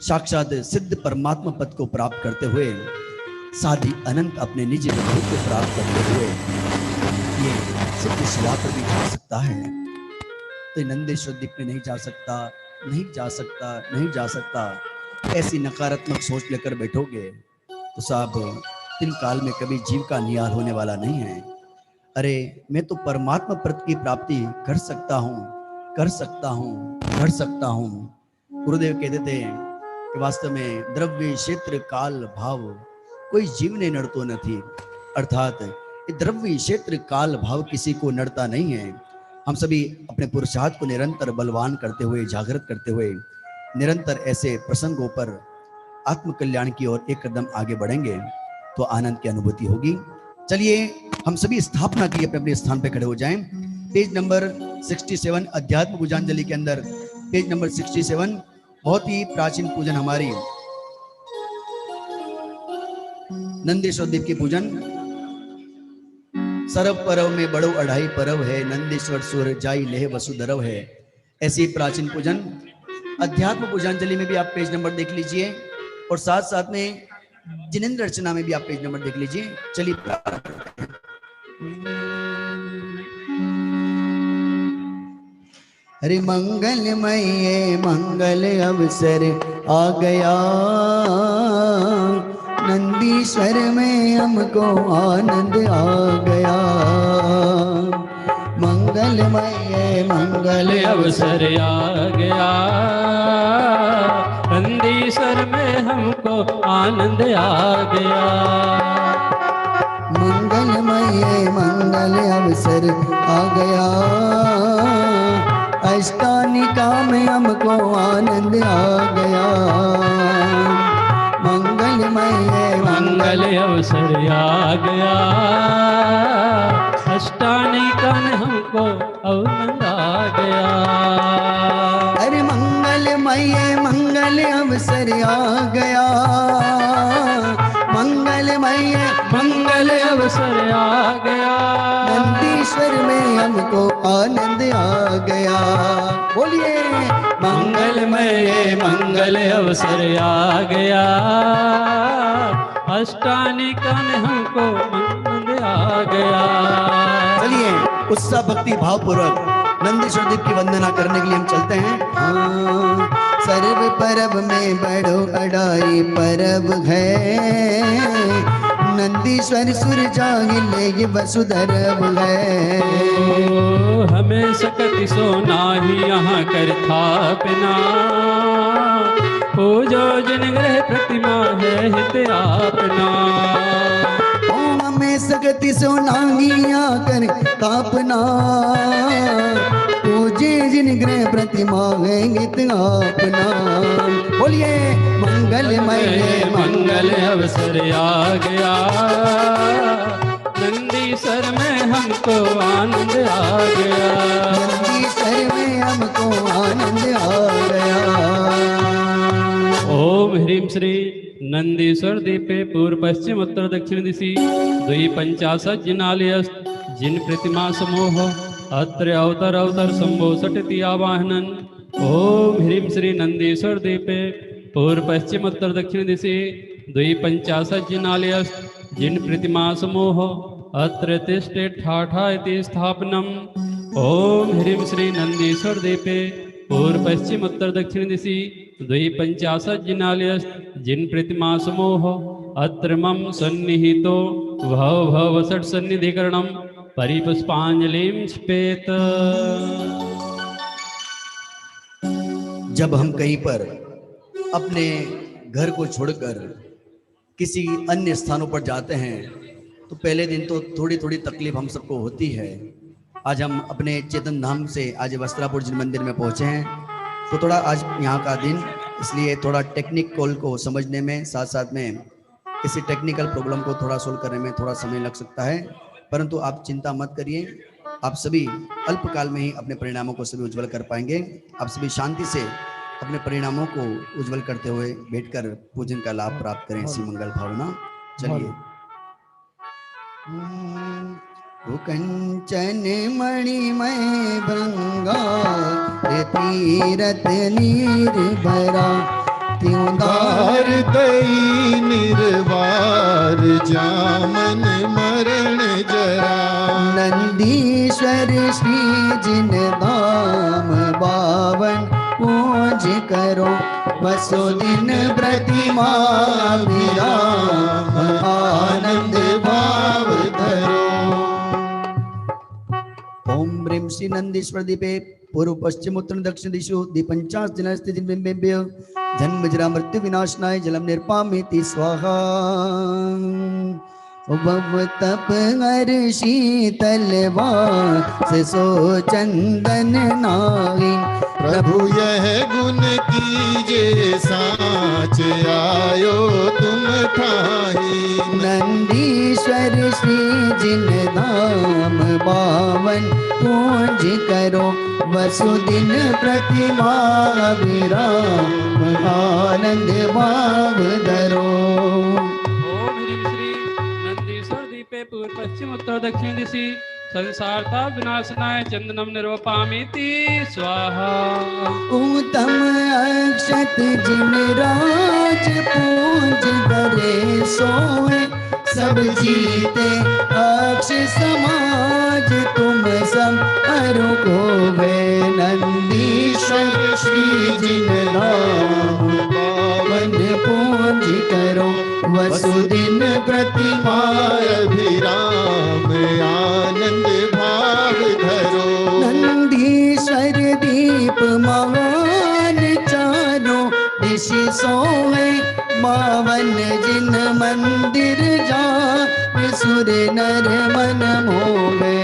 साक्षात सिद्ध परमात्मा पद को प्राप्त करते हुए साधी अनंत अपने निज विभू को प्राप्त करते हुए ये सिद्ध शिला पर भी जा सकता है। तो ये नंदीश्वर द्वीप में नहीं जा सकता, नहीं जा सकता, नहीं जा सकता, ऐसी नकारात्मक सोच लेकर बैठोगे तो साहब दिन काल में कभी जीव का निहाल होने वाला नहीं है। अरे मैं तो परमात्मा पद की प्राप्ति कर सकता हूँ, कर सकता हूँ, कर सकता हूँ। गुरुदेव कहते थे कि वास्तव में द्रव्य क्षेत्र काल भाव कोई जीव ने नड़तो नहीं, अर्थात द्रव्य क्षेत्र काल भाव किसी को नड़ता नहीं है। हम सभी अपने पुरुषार्थ को निरंतर बलवान करते हुए, जागृत करते हुए निरंतर ऐसे प्रसंगों पर आत्म कल्याण की ओर एक कदम आगे बढ़ेंगे तो आनंद की अनुभूति होगी। चलिए हम सभी स्थापना की अपने अपने स्थान पे खड़े हो जाएं। पेज नंबर 67 अध्यात्म पूजांजलि के अंदर पेज नंबर 67 बहुत ही प्राचीन पूजन हमारी नंदीश्वर द्वीप की पूजन। सरव परव में बड़ो अढ़ाई परव है, नंदीश्वर सुर जाई लेह वसुधरव है। ऐसी प्राचीन पूजन अध्यात्म पूजांजलि में भी आप पेज नंबर देख लीजिए और साथ साथ में जिनेंद्र अर्चना में भी आप पेज नंबर देख लीजिए। चलिए हरे मंगलमय मंगल अवसर आ गया, नंदीश्वर में हमको आनंद आ गया। मंगलमय मंगल अवसर आ गया, नंदीश्वर में हमको आनंद आ गया। मंगलमय मंगल अवसर आ गया, अष्टानिका में हमको आनंद आ गया। मंगलमय मंगल अवसर आ गया, अष्टानिका में हमको आनंद आ गया। अरे मंगलमय मंगल अवसर आ गया, मंगलमय मंगल अवसर आ गया, नंदीश्वर में हमको आनंद आ गया। बोलिए मंगलमय मंगल अवसर आ गया, अष्टानिका में हमको आनंद आ गया। चलिए उत्साह भक्ति भाव पूर्वक नंदीश्वर द्वीप की वंदना करने के लिए हम चलते हैं। सर्व परब में बड़ो अडाई परब है, नंदीश्वर सुर जागिले ये वसुधरब है। हमें सकति सोना ही यहाँ कर थापना, पूजो जिन ग्रह प्रतिमा है हित आपना। हमें सकति सोना ही यहाँ कर थापना, पूजे जिन ग्रह प्रतिमा है हित आपना। बोलिए मंगलमय मंगल अवसर आ गया, नंदीश्वर में हमको आनंद आ गया। नंदीश्वर में हमको आनंद आ गया। ओम ह्रीं श्री नंदीश्वर दीपे पूर्व पश्चिम उत्तर दक्षिण दिशि द्वि पंचाशत जिनालय जिन प्रतिमा समूह अत्र अवतर अवतर संभो सटति आवाहनन। ओम ह्रीं श्री नंदीश्वर दीपे पूर्व पश्चिम उत्तर दक्षिण दिशि द्वि पंचाशत जिनालय जिन प्रतिमा समूह अत्र तिष्ठे ठाठा इति स्थापनम। ओम ह्रीं श्री नंदीश्वर दीपे पूर्व पश्चिम उत्तर दक्षिण दिशि द्वि पंचाशत जिनालय जिन प्रतिमा समूह अत्र मम सन्निहितो भव भव षट सन्निधिकरणम परिपुष्पांजलिं स्पेत। जब हम कहीं पर अपने घर को छोड़कर किसी अन्य स्थानों पर जाते हैं तो पहले दिन तो थोड़ी थोड़ी तकलीफ हम सबको होती है। आज हम अपने चेतन धाम से आज वस्त्रापुर जिन मंदिर में पहुंचे हैं तो थोड़ा आज यहाँ का दिन, इसलिए थोड़ा टेक्निकल को समझने में साथ साथ में किसी टेक्निकल प्रॉब्लम को थोड़ा सोल्व करने में थोड़ा समय लग सकता है, परंतु आप चिंता मत करिए, आप सभी अल्पकाल में ही अपने परिणामों को सभी उज्जवल कर पाएंगे। आप सभी शांति से अपने परिणामों को उज्जवल करते हुए बैठकर पूजन का लाभ प्राप्त करें, इसी मंगल भावना। चलिए। कंचन मणिमय भृंगा तीरथ नीर भरा, त्योदार दई निर्वार जामन मरण जरा। नंदीश्वर श्री जिन धाम बावन पूज करो, बसो दिन प्रतिमा विराम आनंद भाव धरो। ओम ह्रीं श्री नंदीश्वर दीपे पूर्व पश्चिम उत्तर दक्षिण दिशु दीपंचाश दिन स्थिति बिंबिंब्य जन्म जरा मृत्यु विनाशनाय जलम निर्पामिति स्वाहा। भव तप हर शीतल वास सो चंदन नाई, प्रभु यह गुण कीजे साच आयो तुम ठाई। नंदीश्वर श्री जिन धाम बावन पूज करो, वसुदिन प्रतिमा विराम आनंद भाव धरो। ओम ह्रीं श्री नंदीश्वर दीपे पूर्व पश्चिम उत्तर दक्षिण दिशि संसारता विनाशनाय चंदनम निर्वपामीति स्वाहा। उत्तम अक्षत जिन राज पूज करे सोए, सब जीते अक्ष समाज तुम सब अरु को वे। नंदीश्वर श्री जिन नाम पावन पूज करो, वसुदिन प्रतिमा अभिराम आनंद भाव धरो। नंदीश्वर दीप महान चारों दिशि सोए, बावन जिन मंदिर जा सुर नर मन मोहे।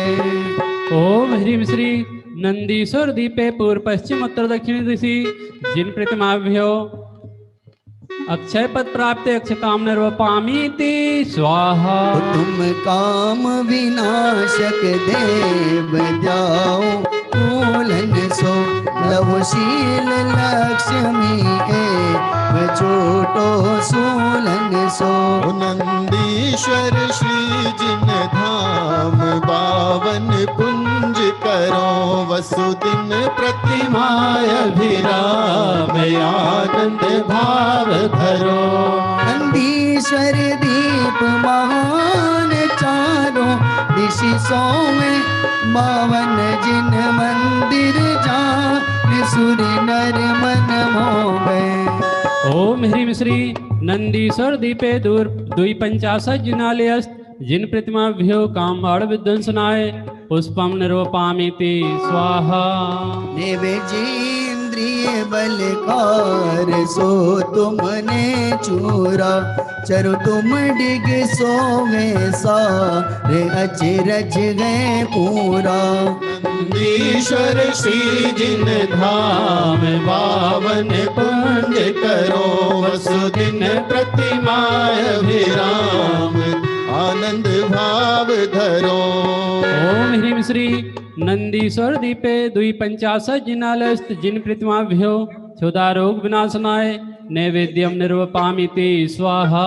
ओम ह्रीं श्री नंदीश्वर दीपे पूर्व पश्चिम उत्तर दक्षिण दिशि जिन प्रतिमाभ्यो अक्षय पद प्राप्त अक्षताम निर्वपामीति स्वाहा। तुम काम विनाशक देव जाओ, मूलन सो लवशील लक्ष्मी छोटो सूलन सो। नंदीश्वर श्री जिन धाम बावन कुंज करो, वसुदिन प्रतिमा अभिराम आनंद भाव धरो। नंदीश्वर दीप महान चारों दिशि सोए, बावन जिन मंदिर जा सुर नर मन मोहे। ओम ह्रीं श्री नंदीश्वर दीपे दूर दुई पंचाशज्जिनालयस्त जिन प्रतिमाभ्यो कामबाण विध्वंसनाय पुष्पम निरूपामीति स्वाहा। निवेजेन्द्रिय बलकार सो तुमने चूरा, चरु तुम डिग सोवे सारे अचरज गए पूरा। नंदीश्वर श्री जिन धाम पावन पुंज करो, वसुदिन प्रतिमाय विराम आनंद भाव धरो। ओम ह्रीं श्री नंदीश्वर दीपे दुई पंचाशज्जिनालयस्त जिन प्रतिमाभ्यो क्षुधारोग विनाशनाय नैवेद्यम निरूपामीति स्वाहा।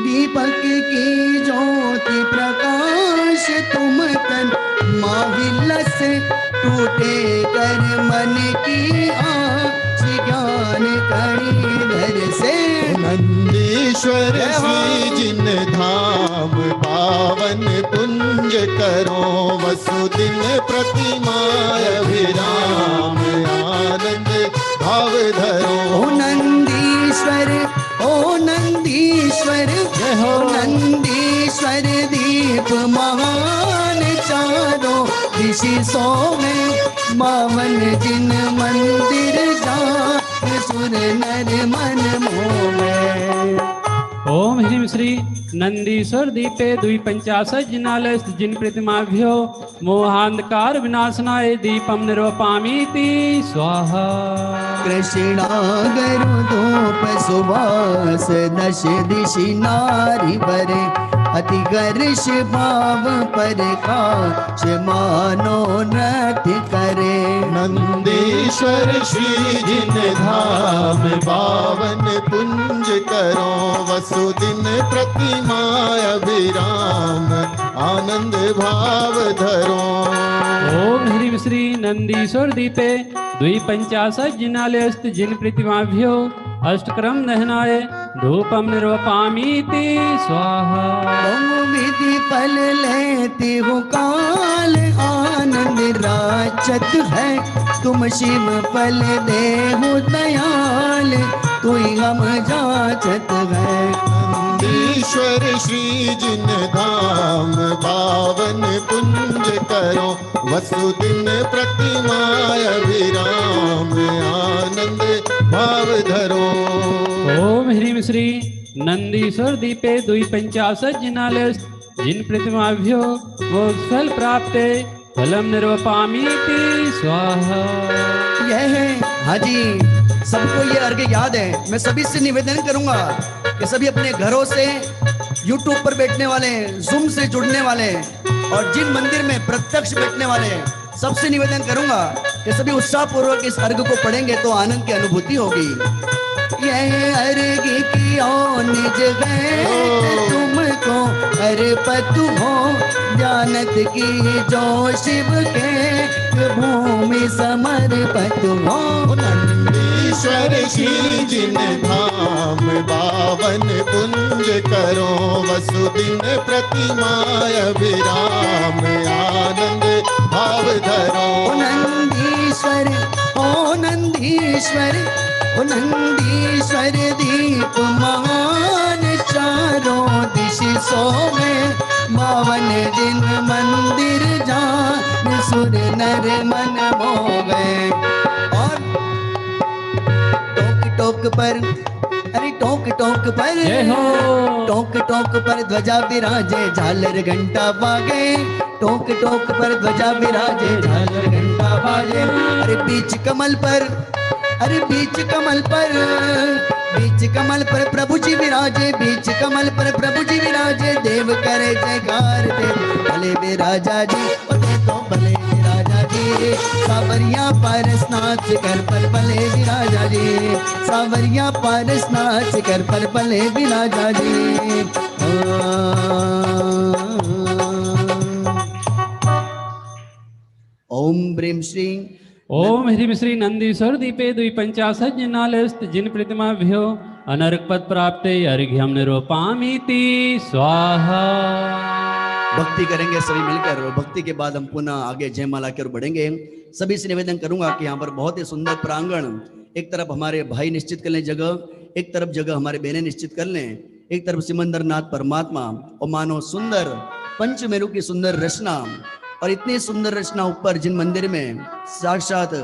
दीपक की ज्योति प्रकाश तुम तन, माविलस टूटे कर मन की आँच ज्ञान कणी धर से। नंदीश्वर श्री जिन धाम पावन पुंज करो, वसुदिन प्रतिमाय विराम आनंद भाव धरो। ओ नंदीश्वर, ओ नंदीश्वर, हो नंदीश्वर दीप महान चारों दिशि सोवे, मावन जिन मंदिर जान सुर नर मन मोहे। ओम ह्रीं श्री नंदीश्वर दीपे दुई पंचाशज्जिनालयस्त जिन प्रतिमाभ्यो मोहांधकार विनाशनाय दीपम निरूपामीति स्वाहा। कृष्णागरु धूप सुवास दश दिशि नारी बरे, अति गर्ष भाव प्रकाश मानो नृत्य करे। नंदीश्वर श्री जिन धाम पावन पुंज करो, वसुदिन प्रतिमाय विराम आनंद भाव धरो। ओम ह्रीं श्री नंदीश्वर दीपे द्वि पंचाशज्जिनालयस्त जिन प्रतिमाभ्यो अष्टक्रम दहनाय धूपम निरूपामीति स्वाहा। तुम विधि फल लेती हो काल आनंद राचत है, तुम शिव फल दे हो दयाल तू हम जाचत है। नंदीश्वर श्री जिन धाम पावन पुंज करो, वसुदिन प्रतिमाय विराम आनंद भाव धरो। ओम ह्रीं श्री नंदीश्वर दीपे द्वि पंचाशज्जिनालयस्त जिन प्रतिमाभ्यो मोक्षफल प्राप्ते फलम निरूपामीति स्वाहा। यह हाजी सबको ये अर्घ्य याद है। मैं सभी से निवेदन करूंगा कि सभी अपने घरों से, YouTube पर बैठने वाले, Zoom से जुड़ने वाले और जिन मंदिर में प्रत्यक्ष बैठने वाले, सबसे निवेदन करूंगा कि सभी उत्साह पूर्वक इस अर्घ्य को पढ़ेंगे तो आनंद की अनुभूति होगी। यह अर्घ्य की निज है तुमको अर्पित हो, जानत की जो शिव के भूमि समर्पित हो। नंदीश्वर श्री जिन धाम पावन पुंज करो, वसुदिन प्रतिमाय विराम आनंद भाव धरो। ओ नंदीश्वर, ओ नंदीश्वर, ओ नंदीश्वर दीप महान चारों दिशि सोवे, मावन जिन मंदिर जान सुर नर मन मोहे। और टोक टोक पर, अरे टोक टोक पर, जय हो। टोक टोक पर ध्वजा विराजे झालर घंटा बागे, टोक टोक पर ध्वजा विराजे झालर घंटा बाजे। अरे बीच कमल पर, अरे बीच कमल पर, बीच कमल पर प्रभु जी विराजे, बीच कमल पर प्रभु जी विराजे, देव करे जयकार देव भले विराजा जी, भले तो भले विराजा जी। सावरिया पारस नाच कर पर भले विराजा जी, सावरिया पारस नाच कर पर भले विराजा जी। ओम ब्रीम श्री ओम ह्रीं श्री नंदीश्वर दीपे द्वि पंचाशज्जिनालयस्त जिन प्रतिमाभ्यो अनर्क पद प्राप्ते अर्घ्यम निरूपामीति स्वाहा। भक्ति करेंगे सभी मिलकर और भक्ति के बाद हम पुनः आगे जयमाला की ओर बढ़ेंगे। सभी से निवेदन करूंगा कि यहाँ पर बहुत ही सुंदर प्रांगण, एक तरफ हमारे भाई निश्चित कर लें जगह, एक तरफ जगह हमारे बहनें निश्चित कर लें, एक तरफ सिमंदरनाथ परमात्मा और मानो सुंदर पंचमेरु की सुंदर रचना, और इतनी सुंदर रचना ऊपर जिन मंदिर में साक्षात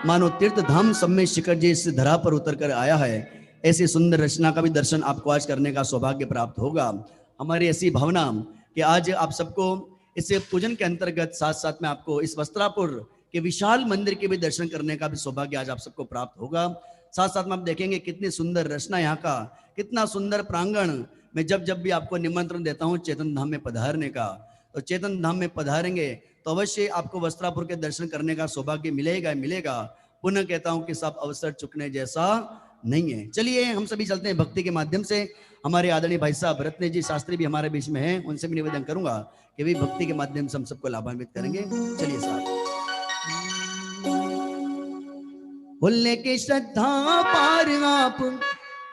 मानो तीर्थ धाम सब में शिखर जी इस धरा पर उतर कर आया है, ऐसी सुंदर रचना का भी दर्शन आपको आज करने का सौभाग्य प्राप्त होगा। हमारी ऐसी भावना कि आज आप सबको इस पूजन के अंतर्गत साथ साथ में आपको इस वस्त्रापुर के विशाल मंदिर के भी दर्शन करने का भी सौभाग्य आज आप सबको प्राप्त होगा। साथ साथ में आप देखेंगे कितनी सुंदर रचना यहाँ का, कितना सुंदर प्रांगण। मैं जब जब भी आपको निमंत्रण देता हूँ चेतन धाम में पधारने का, तो चेतन धाम में पधारेंगे तो अवश्य आपको वस्त्रापुर के दर्शन करने का सौभाग्य मिलेगा मिलेगा। पुनः कहता हूँ कि सब अवसर चुकने जैसा नहीं है। चलिए हम सभी चलते हैं भक्ति के माध्यम से। हमारे आदरणीय भाई साहब रत्न जी शास्त्री भी हमारे बीच में हैं, उनसे भी निवेदन करूंगा कि भी भक्ति के माध्यम से हम सबको लाभान्वित करेंगे। चलिए साहब। बोलने की श्रद्धा पार आप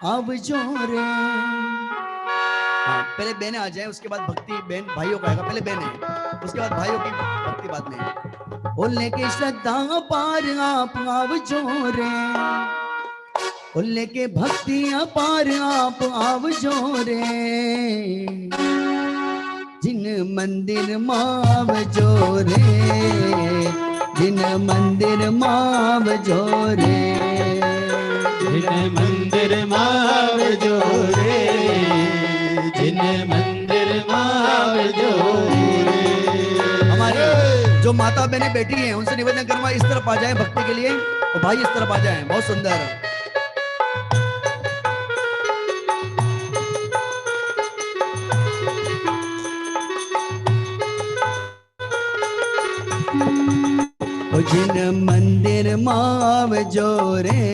अब जोरे। हाँ, पहले बहनें आ जाए, उसके बाद भक्ति बहन भाइयों का आएगा। पहले बहनें, उसके बाद भाइयों की भक्ति बाद में। बोलने की श्रद्धा पार आप अब जोरे, बोलने के भक्ति अपार आप आव जोरे। जिन मंदिर माव जोरे, जिन मंदिर माव जोरे, जिन मंदिर माव जोरे, जिन मंदिर माव जोरे। हमारी जो माता बहनें बैठी हैं उनसे निवेदन करूंगा इस तरफ आ जाएं भक्ति के लिए, और भाई इस तरफ आ जाएं। बहुत सुंदर। जिन मंदिर माव जोरे,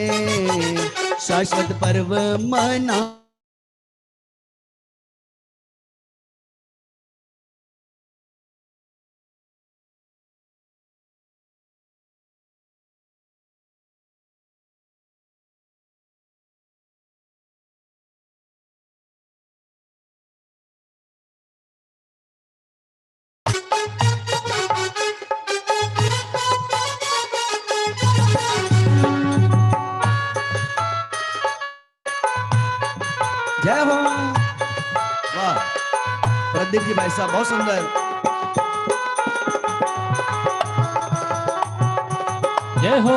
शाश्वत पर्व मना। जय हो। वाह प्रदीप जी भाई साहब बहुत सुंदर। जय हो।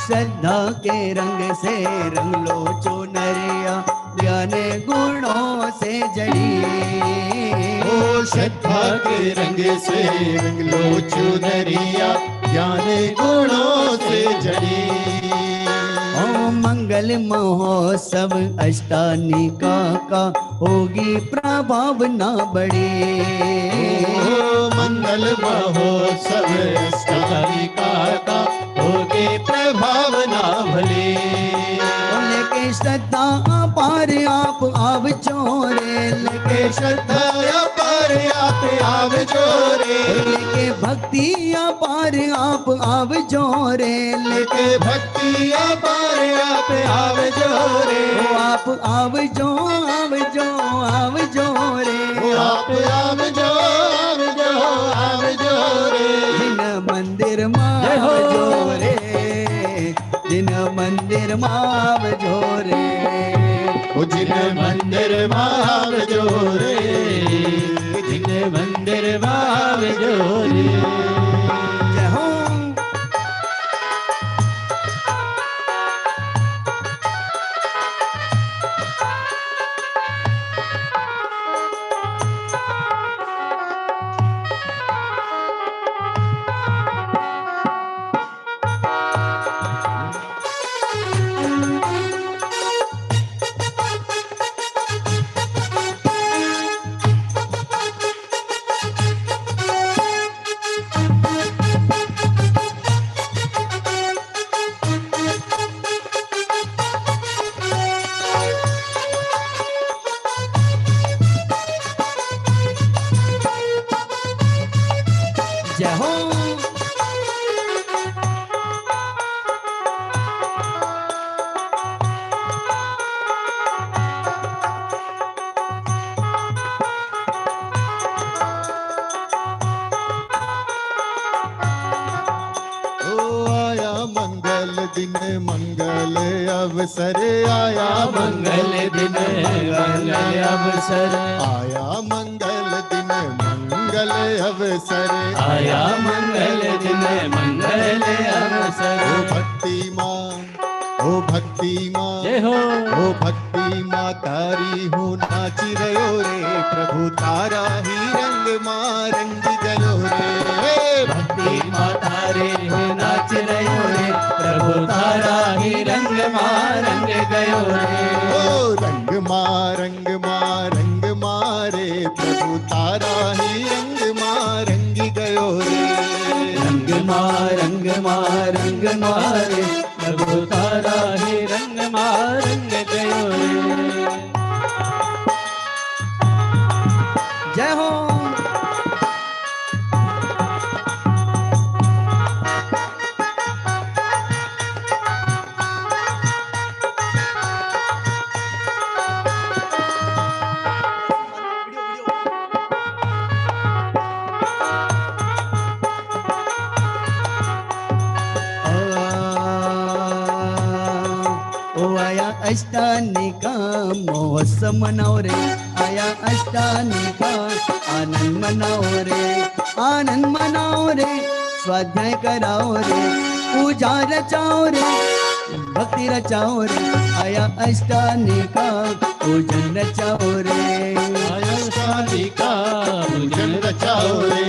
श्रद्धा के रंग से रंग लो चुनरिया, ज्ञान गुणों से जड़ी। ओ श्रद्धा के रंग से रंग लो चुनरिया, ज्ञान गुणों से जड़ी। ओ मंगल महोत्सव अष्टानिका का होगी प्रभावना बड़ी। ओ मंगल महोत्सव अष्टानिका का होगी प्रभावना भली। लेके श्रद्धा अपार आप आव जोरे, लेके श्रद्धा अपार आप आव जोरे, लेके भक्ति अपार आप आव जोरे, लेके भक्ति अपार आप आव जोरे। आप आव जो आव जो आव जोरे, आप आव जो आव जो आव जोरे। जिन मंदिर माव जोरे, जिन मंदिर माव जोरे, जिन मंदिर माव जोरे, जिन मंदिर माव जोरे। जय हो। जय हो। दिन मंगल अवसर आया मंगल दिन मंगल अवसर आया मंगल दिन मंगल अवसर आया मंगल दिन मंगल अवसर। ओ भक्ति माँ ओ भक्ति माँ जय हो ओ भक्ति माँ तारी हूँ नाच रयो रे प्रभु तारा ही रंग माँ रंग गयो रे भक्ति माता रे नाच रयो रे प्रभु तारा ही रंग माँ रंग गयो रे। ओ रंग माँ रंग मारे प्रभु तारा ही रंग माँ रंग गयो रे रंग मारे प्रभु तारा ही रंग माँ रंग गयो रे। जय हो। अष्टानी का महोत्सव मनाओ रे आया अष्टानी का आनंद मनाओ रे स्वाध्याय कराओ रे पूजा रचाओ रे भक्ति रचाओ रे आया अष्टानी का पूजन रचाओ रे आया अष्टानी का पूजन रचाओ रे।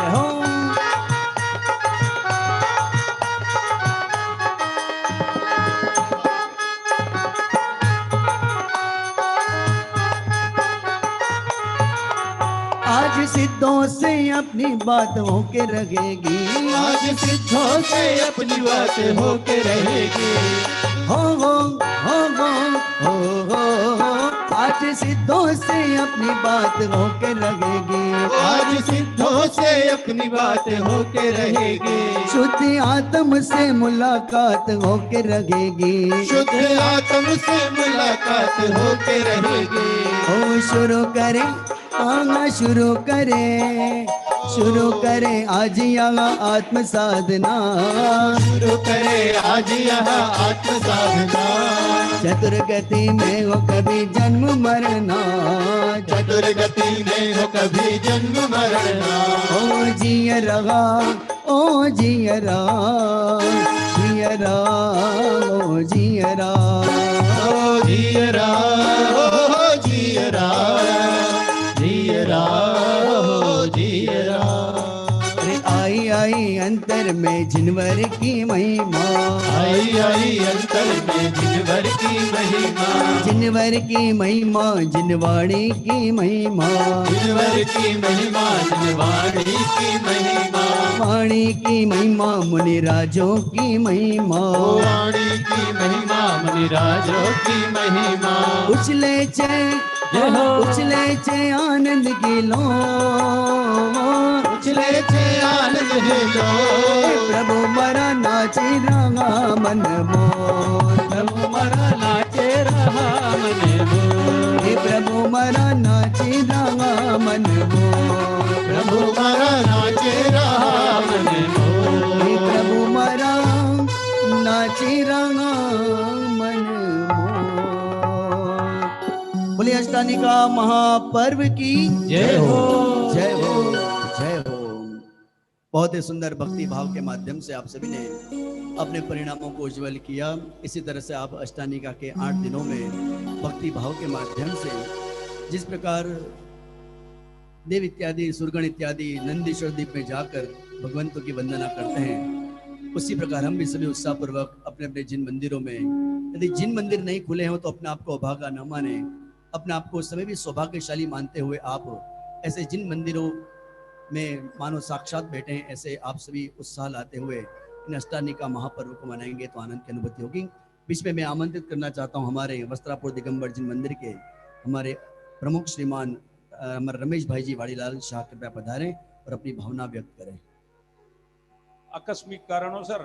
हो सिद्धों से अपनी बात होके रहेगी आज सिद्धों से अपनी बात होके रहेगी हो आज सिद्धों से अपनी बात होके रहेगी आज सिद्धों से अपनी बात होके रहेगी शुद्ध आत्म से मुलाकात होके रहेगी शुद्ध आत्म से मुलाकात होके रहेगी। ओ शुरू करें आना शुरू करे आज यहाँ आत्म साधना शुरू करे आज यहाँ आत्म साधना चतुर्गति में हो कभी जन्म मरना चतुर्गति में हो कभी जन्म मरना ओ जिय रहा ओ जियरा जियरा ओ जियरा ओ जियरा ओ जियरा जियरा हो जियरा। आई आई अंतर में जिनवर की महिमा आई आई अंतर में जिनवर की महिमा जिनवर की महिमा जिनवाणी की महिमा जिनवर की महिमा जिनवाणी की महिमा वाणी की महिमा मुनिराजों की महिमा वाणी की महिमा मुनिराजों की महिमा उछले चे आनंद की लो उछले चे आनंद लो प्रभु मरा नाचे रहा मन मोर प्रभु मरा नाचे रहा मन मोर हे प्रभु मरा नाचे रहा मन मोर प्रभु मरा नाचे रहा मन मोर हे प्रभु मरा नाचे रहा मन मोर। बोले अष्टानिका महापर्व की जय हो जय हो जय हो। बहुत ही सुंदर भक्ति भाव के माध्यम से आप सभी ने अपने परिणामों को उज्जवल किया। इसी तरह से आप अष्टानिका के 8 दिनों में भक्ति भाव के माध्यम से जिस प्रकार देव इत्यादि सुरगण इत्यादि नंदीश्वर द्वीप में जाकर भगवंतों की वंदना करते हैं, उसी प्रकार हम भी सभी उत्साहपूर्वक अपने अपने जिन मंदिरों में, यदि जिन मंदिर नहीं खुले हों तो अपने आप को अभागा न माने, अपने आप को समय भी सौभाग्यशाली मानते हुए आप ऐसे जिन मंदिरों में मानो साक्षात बैठे हैं, ऐसे आप सभी उत्साह लाते हुए इन अष्टानिका महापर्व को मनाएंगे तो आनंद की अनुभूति होगी। बीच में मैं आमंत्रित करना चाहता हूं हमारे वस्त्रापुर दिगंबर जिन मंदिर के हमारे प्रमुख श्रीमान हमारे रमेश भाई जी वाड़ीलाल शाह, कृपया पधारें और अपनी भावना व्यक्त करें। आकस्मिक कारणों सर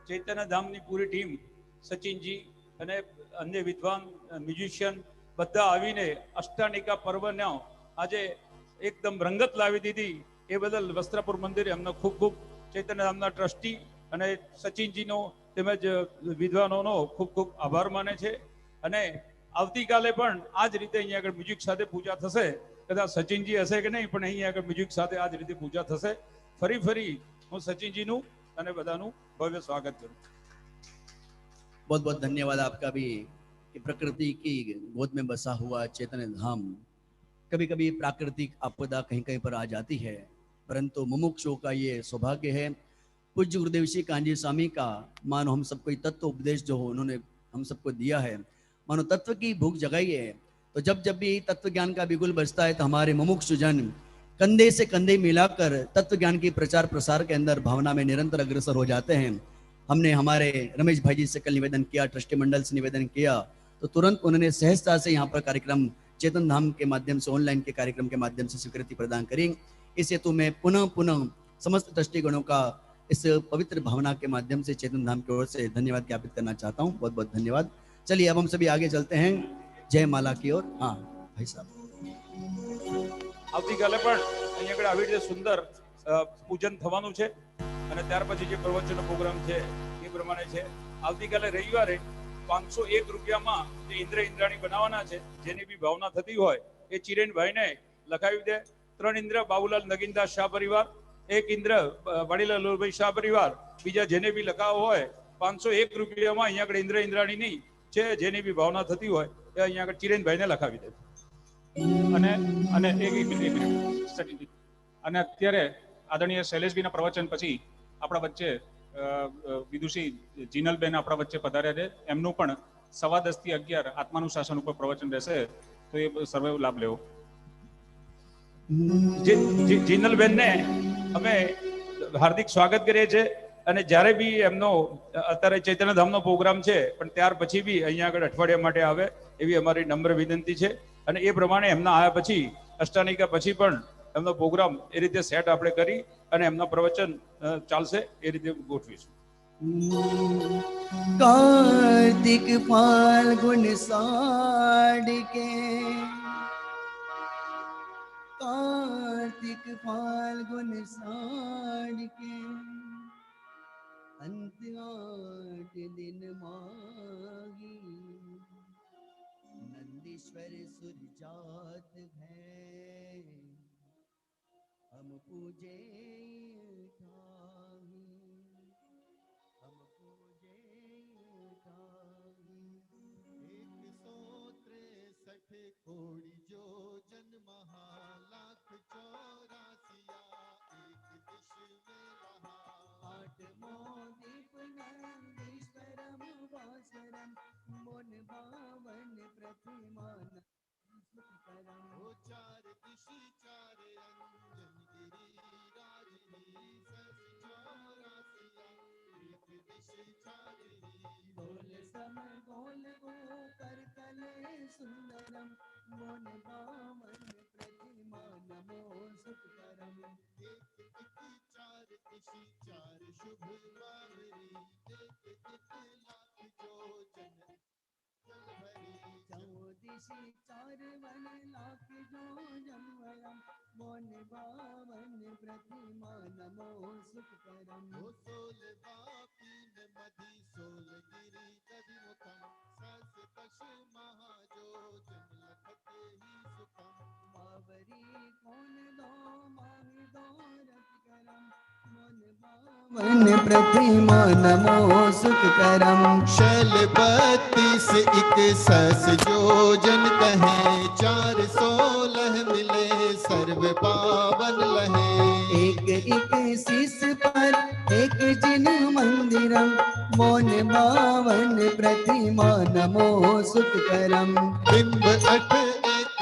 चैतन्य धाम की पूरी टीम सचिन जी, અને અન્ય વિદ્વાન મ્યુઝિશિયન બધા આવીને અષ્ટાનિકા પર્વનો આજે એકદમ રંગત લાવી દીધી. એ બદલ વસ્ત્રાપુર મંદિરે એમનો ખૂબ ખૂબ ચૈતન્ય ધામના ટ્રસ્ટી અને સચિનજીનો તેમજ વિદ્વાનોનો ખૂબ ખૂબ આભાર માને છે. અને આવતીકાલે પણ આ જ રીતે અહીંયા આગળ મ્યુઝિક સાથે પૂજા થશે. કદાચ સચિનજી હશે કે નહીં, પણ અહીંયા આગળ મ્યુઝિક સાથે આ જ રીતે પૂજા થશે. ફરી હું સચિનજીનું અને બધાનું ભવ્ય સ્વાગત કરું. बहुत बहुत धन्यवाद आपका भी कि प्रकृति की गोद में बसा हुआ चैतन्य धाम, कभी कभी प्राकृतिक आपदा कहीं कहीं पर आ जाती है, परंतु मुमुक्षुओं का ये सौभाग्य है। पूज्य गुरुदेव श्री कांजी स्वामी का मानो हम सबको तत्व उपदेश जो उन्होंने हम सबको दिया है, मानो तत्व की भूख जगाई है। तो जब भी तत्व ज्ञान का बिगुल बजता है तो हमारे मुमुक्षु जन कंधे से कंधे मिलाकर तत्व ज्ञान की प्रचार प्रसार के अंदर भावना में निरंतर अग्रसर हो जाते हैं। हमने हमारे रमेश भाई जी से कल निवेदन किया, ट्रस्टी मंडल से निवेदन किया, तो तुरंत उन्होंने सहजता से यहाँ पर कार्यक्रम चेतन धाम के माध्यम से, ऑनलाइन के कार्यक्रम के माध्यम से स्वीकृति प्रदान करी। इस हेतु मैं पुनः समस्त ट्रस्टीगणों का इस पवित्र भावना के माध्यम से चेतन धाम की ओर से धन्यवाद ज्ञापित करना चाहता हूँ। बहुत बहुत धन्यवाद। चलिए अब हम सभी आगे चलते हैं जय माला की ओर। हाँ भाई साहब, આવતીકાલે પણ અહીંયા આગળ આવી રીતે સુંદર પૂજન થવાનું છે અને ત્યાર પછી જે પ્રવચનનો પ્રોગ્રામ છે એ પ્રમાણે છે. આવતીકાલે રવિવારે 501 રૂપિયામાં જે ઇન્દ્ર ઇન્દ્રાણી બનાવવાના છે, જેની બી ભાવના થતી હોય એ ચિરેનભાઈને લખાવી દે. 3 ઇન્દ્ર બાબુલાલ નગીનદાસ શાહ પરિવાર, 1 ઇન્દ્ર વાડીલાલ લોલભાઈ શાહ પરિવાર, બીજા જેને બી લખાવો હોય 501 રૂપિયામાં અહીંયા આગળ ઇન્દ્ર ઇન્દ્રાણીની છે, જેની બી ભાવના થતી હોય એ અહીંયા આગળ ચિરેનભાઈને લખાવી દે. અને એક મિનિટ સચિનજી, અને અત્યારે આદરણીય શૈલેષભાઈના પ્રવચન પછી આપણા વચ્ચે વિદુષી જીનલબેન આપણા વચ્ચે પધાર્યા છે. એમનું પણ 10:15 થી 11 આત્માનુશાસન ઉપર પ્રવચન રહેશે, તો એ સર્વે લાભ લેવો. જીનલબેનને અમે હાર્દિક સ્વાગત કરીએ છીએ. અને જ્યારે બી એમનો અત્યારે ચૈતન્ય ધામનો પ્રોગ્રામ છે, પણ ત્યાર પછી બી અહીંયા આગળ અઠવાડિયા માટે આવે એવી અમારી નમ્ર વિનંતી છે. અને એ પ્રમાણે એમના આવ્યા પછી અષ્ટાનિકા પછી પણ એમનો પ્રોગ્રામ એ રીતે સેટ આપણે કરી અને એમના પ્રવચન ચાલશે એ રીતે ગોઠવીશું. कार्तिक फाल्गुन साड़ के, कार्तिक फाल्गुन साड़ के, अंत 8 दिन मागी, नंदीश्वर सुरजात भय, हम पूजे ठाही, हम पूजे ठाही। 163 कोड़ी जो जन महा, लाख 84 एक दिश में रहा। 8वां दीप नंदीश्वरम वासरम, मोन बावन प्रतिमान सुखकरम। ओ 4 दिश 4 रंजन गिरी राजनी, सस 84 एक दिश छारी। गोल सम गोल गो कर तले सुंदरम, मोन बावन प्रतिमान मो सुखकरम। एक एक 4 दिशि 4 शुभ माहरी, एक एक लाख जो जन भरी। 14 4 वन लाख जो जनवरम, मोन बावन प्रतिमान मो सुखकरम। ओ 16 बापीन मधि 16 गिरी कवि मुखम, सस दश महाजो जन लखत ही सुखम। बावरी कौन दो माहि दो रत करम, मन बावन प्रतिमान मो सुखकरम। शैल 32 एक सस जो जन कहे, 416 मिले सर्व पावन लहे। एक एक शीस पर एक जिन मंदिरम, मोन बावन प्रतिमान मो सुखकरम। बिंब 8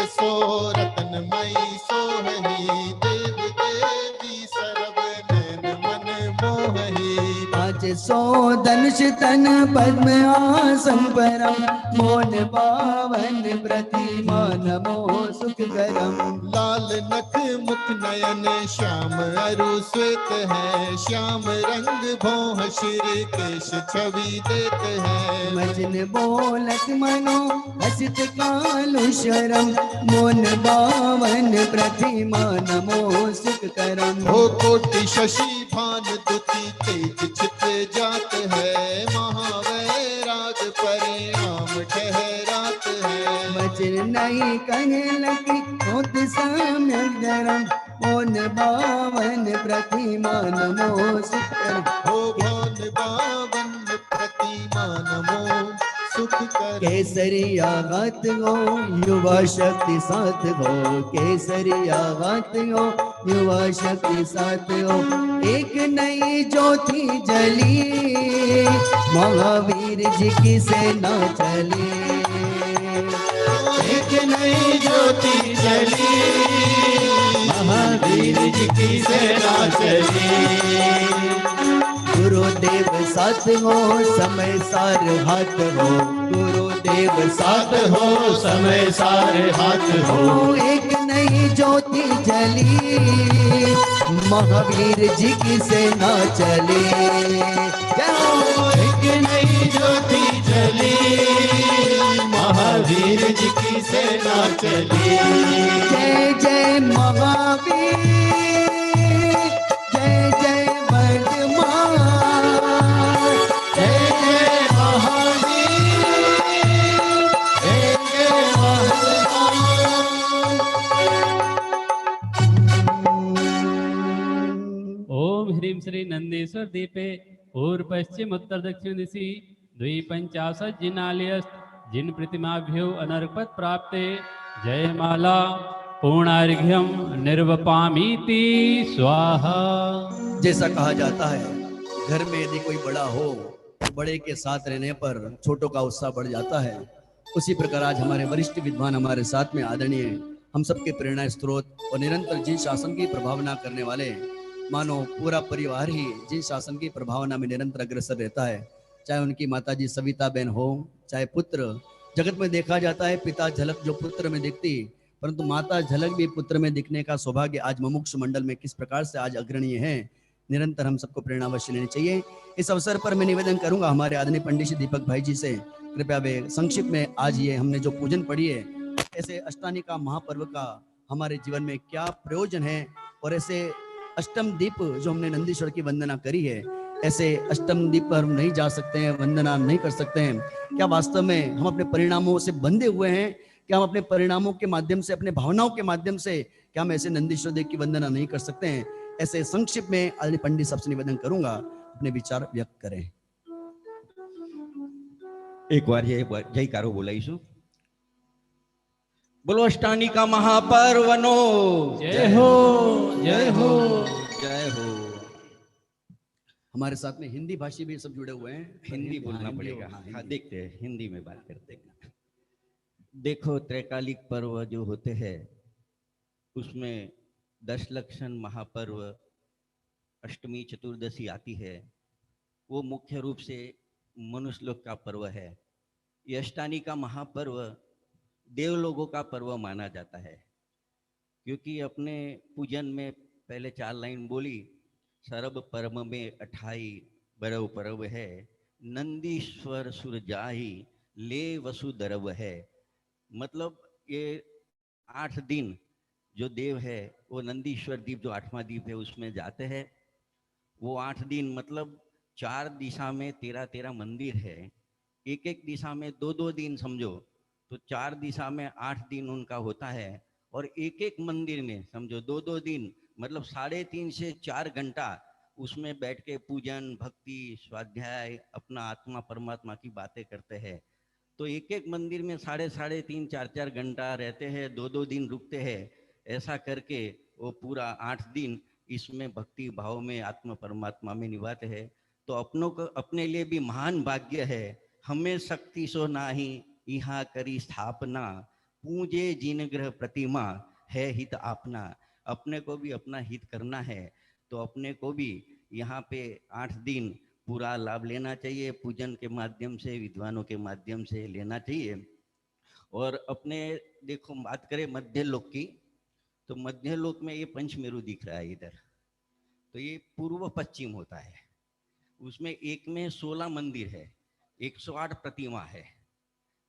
100 रत्नमयी सोहही, देव देवी सरब नैन मन मोहही। 5 सो धनुष तन पद्म आसन परम मोन पावन प्रतिमा नमो सुखकरम। लाल नख मुख नयन श्याम अरु श्वेत है, श्याम रंग भौह शिर केश छवि देत है। मजन बोलत मनो हसित कालु शरम मोन पावन प्रतिमा नमो सुखकरम। हो कोटि शशि भान दुति तेज छित जात है, महावैराग परिणाम ठहरात है। वचन नहीं कहने लगी होत सम्यक धरम मोन पावन प्रतिमा नमो सुखकरम। हो भवन पावन प्रतिमा नमो सुखकरम। केसरिया गात गो युवा शक्ति साथ गो, केसरिया गात गो युवा शक्ति साथ गो। एक नई ज्योति जली महावीर जी की सेना चली। एक नई ज्योति जली महावीर जी की सेना चली। गुरुदेव साथ हो समय सार हाथ हो, गुरुदेव साथ हो समय सारे हाथ हो। एक नई ज्योति जली महावीर जी की सेना चली। एक नई ज्योति जली महावीर जी की सेना चली। जय जय महावीर जय जय वर्धमान, जय जय महावीर जय जय महावीर। ओम ह्रीं श्री नंदीश्वर दीपे पूर्व पश्चिम उत्तर दक्षिण दिशि द्विपंचाशत् जिनालयस्त जिन प्रतिमाभ्यो अनर्पत प्राप्ते जयमाला पूर्णार्घ्यम निर्वपामीति स्वाहा। जैसा कहा जाता है घर में यदि कोई बड़ा हो तो बड़े के साथ रहने पर छोटों का उत्साह बढ़ जाता है। उसी प्रकार आज हमारे वरिष्ठ विद्वान हमारे साथ में आदरणीय हम सबके प्रेरणा स्रोत और निरंतर जिन शासन की प्रभावना करने वाले, मानो पूरा परिवार ही जिन शासन की प्रभावना में निरंतर अग्रसर रहता है। चाहे उनकी माताजी सविता बहन हो, चाहे पुत्र। जगत में देखा जाता है पिता झलक जो पुत्र में दिखती, परंतु माता झलक भी पुत्र में दिखने का सौभाग्य आज मुमुक्षु मंडल में किस प्रकार से आज अग्रणीय है। निरंतर हम सबको प्रेरणा अवश्य लेनी चाहिए। इस अवसर पर मैं निवेदन करूंगा हमारे आदरणीय पंडित श्री दीपक भाई जी से, कृपया वे संक्षिप्त में आज ये हमने जो पूजन पढ़ी है, ऐसे अष्टानी का महापर्व का हमारे जीवन में क्या प्रयोजन है, और ऐसे अष्टम दीप जो हमने नंदीश्वर की वंदना करी है, ऐसे अष्टम दीप पर हम नहीं जा सकते हैं, वंदना नहीं कर सकते हैं। क्या वास्तव में हम अपने परिणामों से बंधे हुए हैं? क्या हम अपने परिणामों के माध्यम से, अपने भावनाओं के माध्यम से क्या हम ऐसे नंदीश्वर देव की वंदना नहीं कर सकते हैं? ऐसे संक्षिप्त में आदरणीय पंडित सबसे निवेदन करूंगा अपने विचार व्यक्त करें। एक बार जयकारो बोलाईशु। बोलो अष्टानी का महापर्वनो जय हो जय हो जय हो। हमारे साथ में हिंदी भाषी भी सब जुड़े हुए हैं, हिंदी बोलना पड़ेगा। हाँ, देखते हैं हिंदी में बात करते हैं। देखो, त्रैकालिक पर्व जो होते हैं उसमें दशलक्षण महापर्व अष्टमी चतुर्दशी आती है, वो मुख्य रूप से मनुष्य लोग का पर्व है। ये अष्टानी का महापर्व देव लोगों का पर्व माना जाता है, क्योंकि अपने पूजन में पहले 4 लाइन बोली, सरब परम में 28 बरव परव है, नंदीश्वर सुर जाही ले वसुधरव है। मतलब ये 8 दिन जो देव है वो नंदीश्वर दीप जो 8वां दीप है उसमें जाते हैं। वो 8 दिन मतलब 4 दिशा में 13 मंदिर है, एक एक दिशा में 2 दिन समझो तो 4 दिशा में 8 दिन उनका होता है, और एक एक मंदिर में समझो 2 दिन मतलब 3.5 से 4 घंटा उसमें बैठ के पूजन भक्ति स्वाध्याय अपना आत्मा परमात्मा की बातें करते हैं। तो एक एक मंदिर में 3.5 4 घंटा रहते हैं, 2 दिन रुकते हैं। ऐसा करके वो पूरा 8 दिन इसमें भक्ति भाव में आत्मा परमात्मा में निभाते हैं। तो अपनों को अपने लिए भी महान भाग्य है। हमें शक्ति सो नाही यहाँ करी स्थापना, पूजे जिन ग्रह प्रतिमा है हित आपना। अपने को भी अपना हित करना है, तो अपने को भी यहाँ पे 8 दिन पूरा लाभ लेना चाहिए, पूजन के माध्यम से, विद्वानों के माध्यम से लेना चाहिए। और अपने देखो बात करें मध्य लोक की, तो मध्य लोक में ये पंचमेरु दिख रहा है इधर, तो ये पूर्व पश्चिम होता है। उसमें एक में 16 मंदिर है, 108 प्रतिमा है।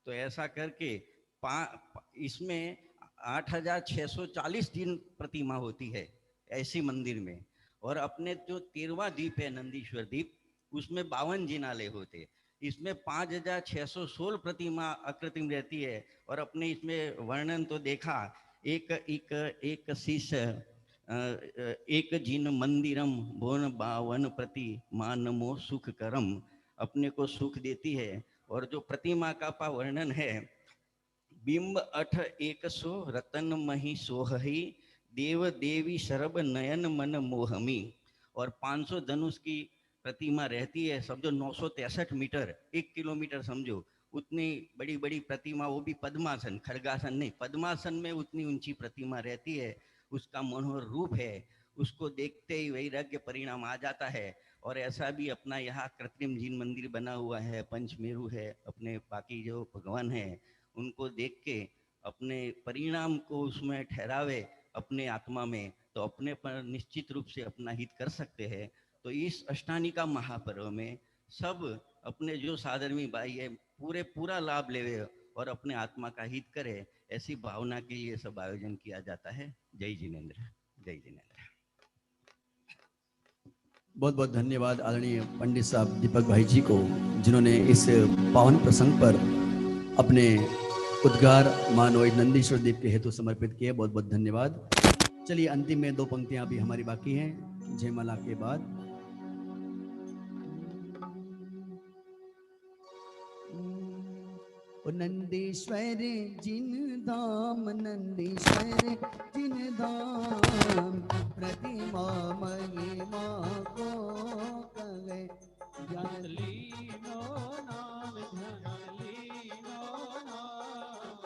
तो ऐसा करके इसमें 8640 दिन प्रतिमा होती है ऐसी मंदिर में। और अपने जो 13वां द्वीप है नंदीश्वर द्वीप, उसमें 52 जिनालय होते। इसमें 5616 प्रतिमा अकृत्रिम रहती है। और अपने इसमें वर्णन तो देखा, एक शीश एक जिन मंदिरम भुवन 52 प्रतिमा नमो सुख करम, अपने को सुख देती है। और जो प्रतिमा का वर्णन है, बिंब 8 100 रतन मही सोहही देव देवी शरब नयन मन मोहमी। और 500 धनुष की प्रतिमा रहती है, समझो 963 मीटर, 1 किलोमीटर समझो, उतनी बड़ी बड़ी प्रतिमा, वो भी पद्मासन, खड़गासन नहीं, पद्मासन में उतनी ऊंची प्रतिमा रहती है। उसका मनोहर रूप है, उसको देखते ही वैराग्य परिणाम आ जाता है। और ऐसा भी अपना यहाँ कृत्रिम जिन मंदिर बना हुआ है, पंचमेरु है, अपने बाकी जो भगवान हैं उनको देख के अपने परिणाम को उसमें ठहरावे अपने आत्मा में, तो अपने पर निश्चित रूप से अपना हित कर सकते हैं। तो इस अष्टानिका महापर्व में सब अपने जो साधर्मी भाई है पूरा लाभ लेवे और अपने आत्मा का हित करे, ऐसी भावना के लिए सब आयोजन किया जाता है। जय जिनेंद्र, जय जिनेंद्र। बहुत बहुत धन्यवाद आदरणीय पंडित साहब दीपक भाई जी को, जिन्होंने इस पावन प्रसंग पर अपने उद्गार मानव नंदीश्वर द्वीप के हेतु समर्पित किए। बहुत बहुत धन्यवाद। चलिए अंतिम में 2 पंक्तियां अभी हमारी बाकी हैं जयमाला के बाद। नंदीश्वर जिन धाम, नंदीश्वर जिन धाम, प्रतिमा महिमा को कहे ज्ञान लीनो नाम, ज्ञान लीनो नाम,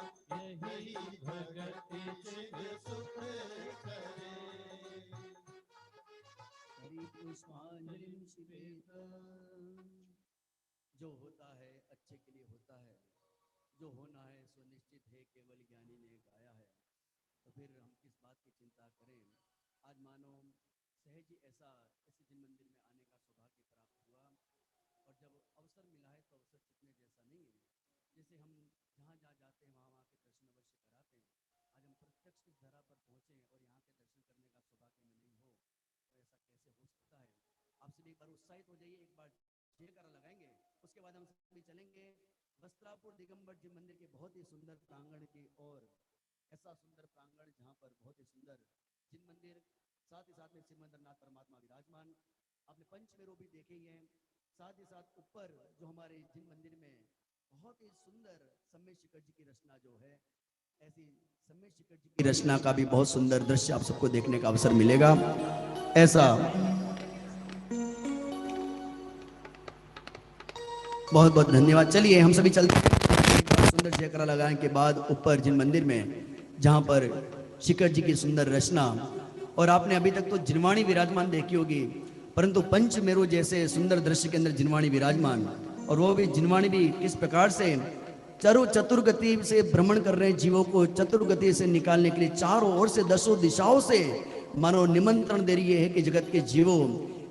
यही भगति चिर सुख करे। हरि पुष्पांजलि शिवेत। जो होता है अच्छे के लिए होता है, जो होना है सो निश्चित है, केवल ज्ञानी ने गाया है। तो फिर हम किस बात की चिंता करें। आज मानो सहज ही ऐसे जिन मंदिर में आने का सौभाग्य प्राप्त हुआ, और जब अवसर मिला है तो अवसर चुकने जैसा नहीं है। जैसे हम जहाँ जहाँ जाते हैं वहाँ के दर्शन अवश्य कराते हैं। आज हम प्रत्यक्ष इस धरा पर पहुँचे और यहाँ के दर्शन करने का सौभाग्य में नहीं हो, तो ऐसा कैसे हो सकता है। आप सभी एक बार उत्साहित हो जाइए, एक बार जयकारा लगाएंगे, उसके बाद हम सभी चलेंगे वस्त्रापुर दिगंबर जी मंदिर के बहुत ही सुंदर प्रांगण की ओर। ऐसा सुंदर प्रांगण जहाँ पर बहुत ही सुंदर जिन मंदिर, साथ ही साथ में सिमंदरनाथ परमात्मा विराजमान। आपने पंचमेरु भी देखे ही हैं। साथ ही साथ ऊपर जो हमारे जिन मंदिर में बहुत ही सुंदर समय शिखर जी की रचना जो है, ऐसी समय शिखर जी की रचना का भी बहुत सुंदर दृश्य आप सबको देखने का अवसर मिलेगा। ऐसा बहुत बहुत धन्यवाद। चलिए हम सभी चलते हैं। सुंदर जयकारा लगाने के बाद ऊपर जिन मंदिर में जहां पर शिखर जी की सुंदर रचना, और आपने अभी तक तो जिनवाणी विराजमान देखी होगी, परंतु पंचमेरु जैसे सुंदर दृश्य के अंदर जिनवाणी विराजमान, और वो भी जिनवाणी भी किस प्रकार से चतुर्गति से भ्रमण कर रहे जीवों को चतुर्गति से निकालने के लिए चारों ओर से 10 दिशाओं से मानो निमंत्रण दे रही है कि जगत के जीवों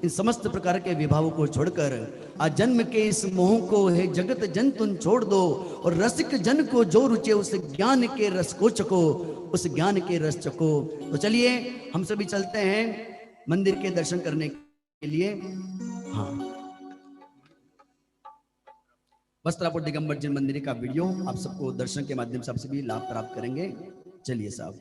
इन समस्त प्रकार के विभावों को छोड़कर आज जन्म के इस मोह को है जगत जन तुम छोड़ दो, और रसिक जन को जो रुचे उस ज्ञान के रस को चको, उस ज्ञान के रस चको। तो चलिए हम सभी चलते हैं मंदिर के दर्शन करने के लिए। हाँ, वस्त्रापुर दिगंबर जी मंदिर का वीडियो आप सबको दर्शन के माध्यम से आप सभी लाभ प्राप्त करेंगे। चलिए साहब।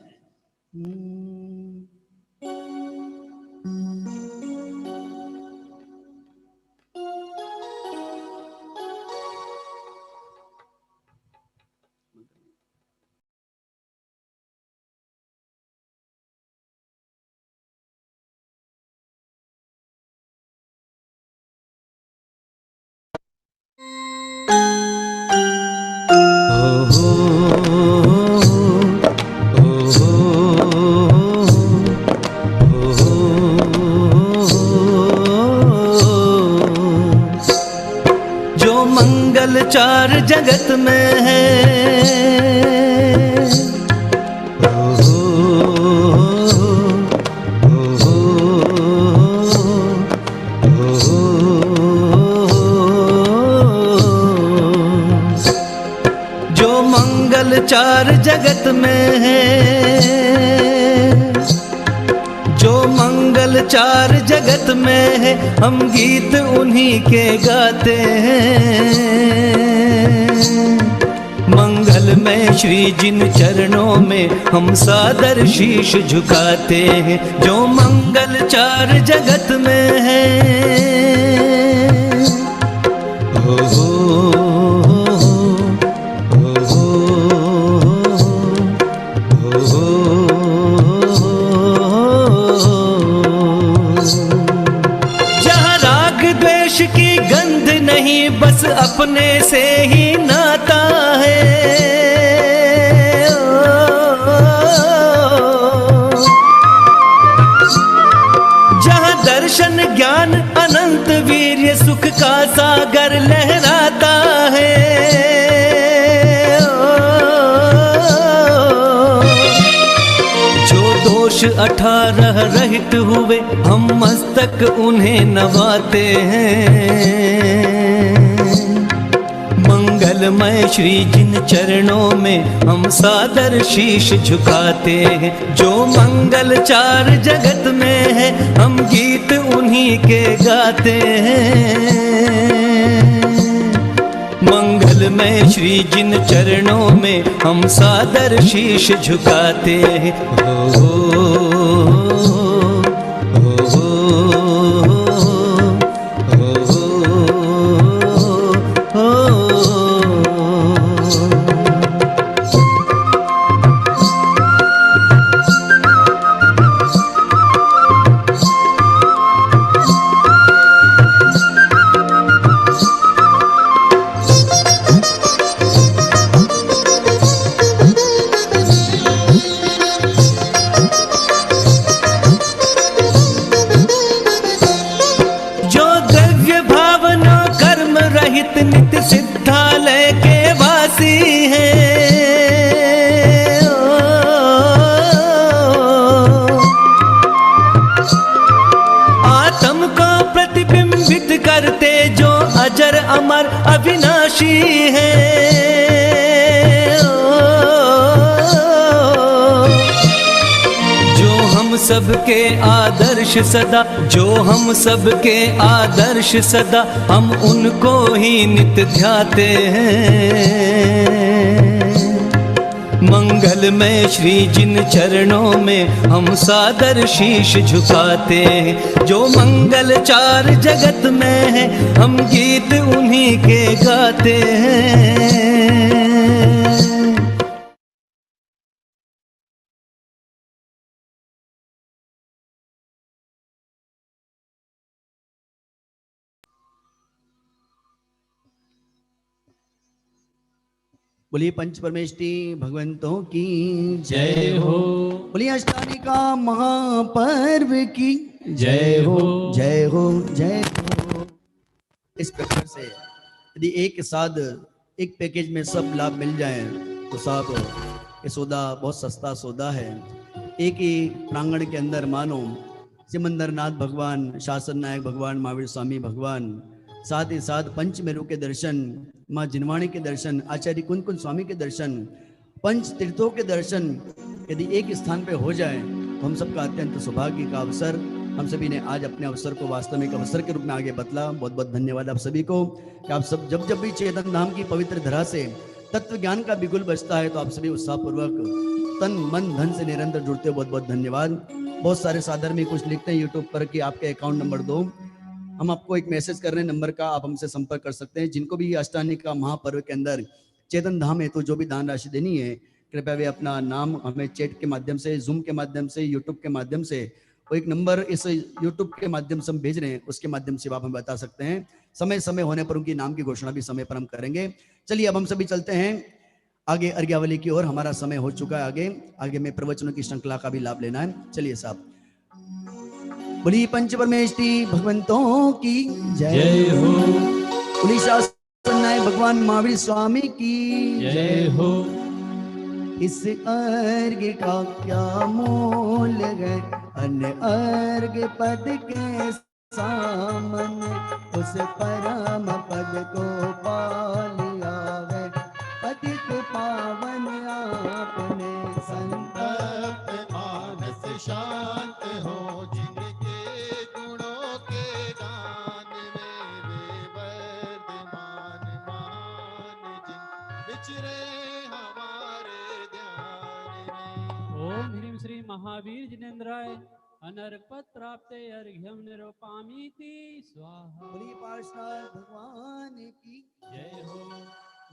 मंगल चार जगत में है। जो मंगल चार जगत में है, जो मंगल चार जगत में है, हम गीत उन्हीं के गाते हैं। मंगल में श्री जिन चरणों में हम सादर शीश झुकाते हैं। जो मंगल चार जगत में है। की गंध नहीं, बस अपने से ही नाता है। जहाँ दर्शन ज्ञान अनंत वीर्य सुख का सागर लहराता है। दोष 18 रहित हुए, हम मस्तक उन्हें नवाते हैं। मंगलमय श्री जिन चरणों में हम सादर शीश झुकाते हैं। जो मंगल चार जगत में है, हम गीत उन्हीं के गाते हैं। मंगलमय श्री जिन चरणों में हम सादर शीश झुकाते हैं। नित्य सिद्धालय के वासी हैं। आत्म को प्रतिबिंबित करते जो अजर अमर अविनाशी हैं। सबके आदर्श सदा, जो हम सबके आदर्श सदा, हम उनको ही नित्य ध्याते हैं। मंगलमय श्री जिन चरणों में हम सादर शीश झुकाते हैं। जो मंगल चार जगत में है, हम गीत उन्हीं के गाते हैं। बोलिए पंच परमेष्टि भगवंतों की जय हो। बोलिए अष्टानिका महापर्व की जय हो। जय हो जय हो। इस प्रकार से यदि एक साथ एक पैकेज में सब लाभ मिल जाए तो साहब ये सौदा बहुत सस्ता सौदा है। एक ही प्रांगण के अंदर मानो सिमंदरनाथ भगवान, शासन नायक भगवान, महावीर स्वामी भगवान, साथ ही साथ पंचमेरु के दर्शन, माँ जिनवाणी के दर्शन, आचार्य कुंद स्वामी के दर्शन, पंच तीर्थों के दर्शन यदि एक स्थान पे हो जाए तो हम सबका अत्यंत सौभाग्य का अवसर हम सभी ने आज अपने अवसर को वास्तविक अवसर के रूप में आगे बतला। बहुत बहुत धन्यवाद आप सभी को कि आप सब जब जब भी चेतन धाम की पवित्र धरा से तत्व ज्ञान का बिगुल बजता है तो आप सभी उत्साहपूर्वक तन मन धन से निरंतर जुड़ते हो। बहुत बहुत धन्यवाद। बहुत सारे साधर में कुछ लिखते हैं यूट्यूब पर कि आपके अकाउंट नंबर दो। हम आपको एक मैसेज कर रहे हैं नंबर का, आप हमसे संपर्क कर सकते हैं। जिनको भी अष्टानी का महापर्व के अंदर चेतन धाम है तो जो भी दान राशि देनी है कृपया वे अपना नाम हमें चैट के माध्यम से, जूम के माध्यम से, यूट्यूब के माध्यम से, वो एक नंबर इस यूट्यूब के माध्यम से हम भेज रहे हैं उसके माध्यम से आप हमें बता सकते हैं। समय समय होने पर उनकी नाम की घोषणा भी समय पर हम करेंगे। चलिए अब हम सभी चलते हैं आगे अर्घ्यावली की ओर। हमारा समय हो चुका है। आगे में प्रवचनों की श्रृंखला का भी लाभ लेना है। चलिए साहब, बोली पंच परमेष्टि भगवंतों की जय हो। बोली शासन विनायक भगवान महावीर स्वामी की जय हो। इस अर्घ का क्या मोल है, अन्य अर्घ पद के सामने, उस परम पद को पा लिया है, पतित पावन आपने संतप्त मानस शांत हो, जिनके गुणों के गान में वे वर्धमान मान, जिन विचरे हमारे ध्यान में। ओम ह्रीं श्री महावीर जिनेन्द्राय अनर्पत प्राप्ते अर्घ्यम निरूपामीति स्वाहा। बोलिए पार्षद भगवान की जय हो।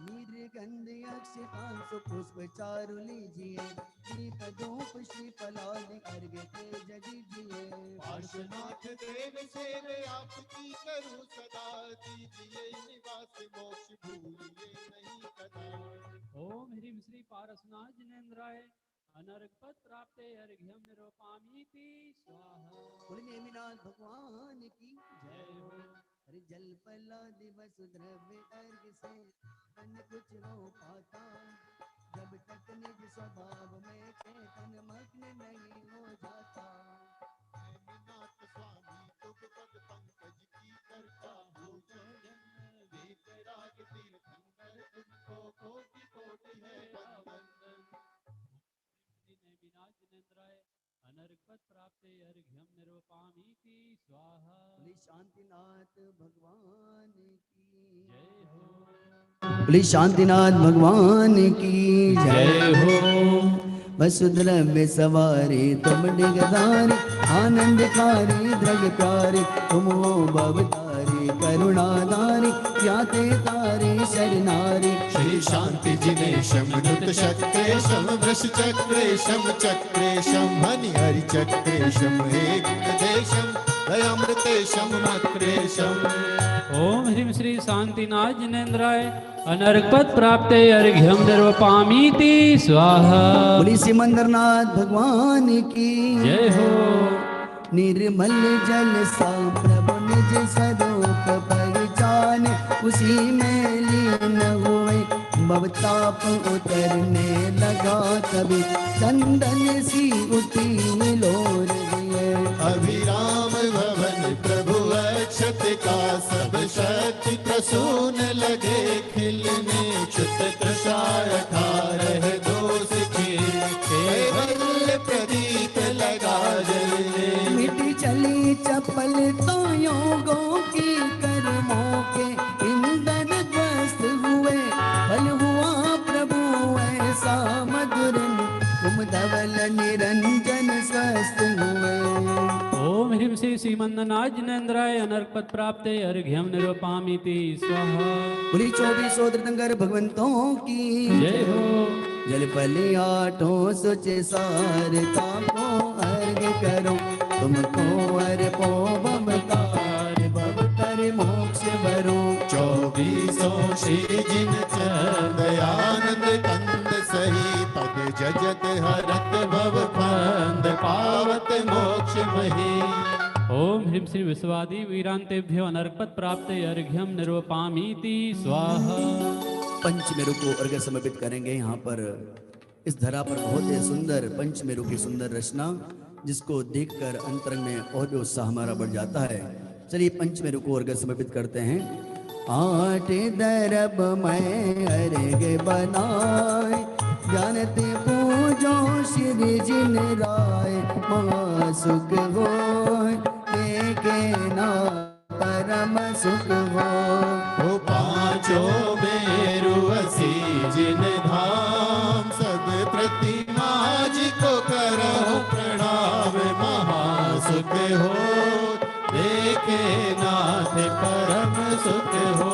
निर्गंध अक्षतांशु पुष्प चारु लीजिए, श्रीपदोप श्रीफलाद अर्घ तेज दीजिए। पार्श्वनाथ देव सेवे आपकी करूं सदा, दीजिए निवास मोक्ष भूलिए नहीं कदा। ओम ह्रीं श्री पारसनाथ जिनेन्द्राय अनर्पत प्राप्ते अर्घ्यम निरूपामीति स्वाहा। बोलिए नेमिनाथ भगवान की जय हो। अरे जल पला दिवस द्रव्य अर्घ से तन कुछ हो पाता, जब तक निज स्वभाव में चेतन मग्न नहीं हो जाता। नेमिनाथ स्वामी तुम पद पंकज की करता हो जन्म, वीतराग तीर्थंकर तुमको कोटि कोटि है वंदन। नेमिनाथ जिनेन्द्राय अनर्पत प्राप्ते अर्घ्यम निरूपामीति स्वाहा। बोली शांतिनाथ भगवान की जय हो। बोली शांतिनाथ भगवान की जय हो। वसुद्रव्य सवारी तुम डिगधारी, आनंदकारी द्रग प्यारी, तुम हो भवतारी करुणाधारी, याते तारी शरणारी। श्री शांति जिनेशम नुत शक्रेशम वृष चक्रेशम चक्रेशम हनि हरि चक्रेशम एक देशम दयामृतेशम मक्रेशम। ओम ह्रीं श्री शांतिनाथ जिनेन्द्राय अनर्पत प्राप्ते अर्घ्यम निरूपामीति स्वाहा। बोली सिमंदरनाथ भगवान की जय हो। निर्मल जल सा प्रभु निज स्वरूप पहचान, उसी में लीन हुए भवताप उतरने लगा, तभी चंदन सी उठी लोर दिए। अभिराम भवन प्रभु अक्षत का सब शक्ति प्रसून लगे खिलने, च्युत कृषाय रह दोष के केवल प्रदीप लगा जलने। मिटी चली चपलताओं की कर्मों के इंधन ध्वस्त हुए, फल हुआ प्रभु ऐसा मधुर, तुम धवल निरंजन स्वस्थ हुए। ओम ह्रीं श्री श्रीमन्नाथ जिनेन्द्राय अनर्पत प्राप्ते अर्घ्यम निरूपामीति स्वाहा। बोली 24 तीर्थंकर भगवंतों की जय हो। जल पले आठों सुच सार तापो अर्घ करो, तुमको अर्पो भवतार भवतर मोक्ष भरो। 24 श्री जिन दयानंद कंद सही, पद जजत हरत भव फंद पावत मोक्ष मही। ओम ह्रीं श्री विश्वादि वीरांतेभ्यो अनर्पत प्राप्ते अर्घ्यम निरूपामीति स्वाहा। पंचमेरु को अर्घ्य समर्पित करेंगे। यहाँ पर इस धरा पर बहुत ही सुंदर पंचमेरु की सुंदर रचना, जिसको देखकर अंतरंग में और भी उत्साह हमारा बढ़ जाता है। चलिए पंचमेरु को अर्घ्य समर्पित करते हैं। 8 दरब मैं अर्घ्य बनाए, जानते पूजो श्री जिन राय, महासुख हो देखे ना परम सुख हो। पांचों मेरु असी जिन धाम, सद प्रतिमा जी को करो प्रणाम, महासुख हो देखे नाथ परम सुख हो।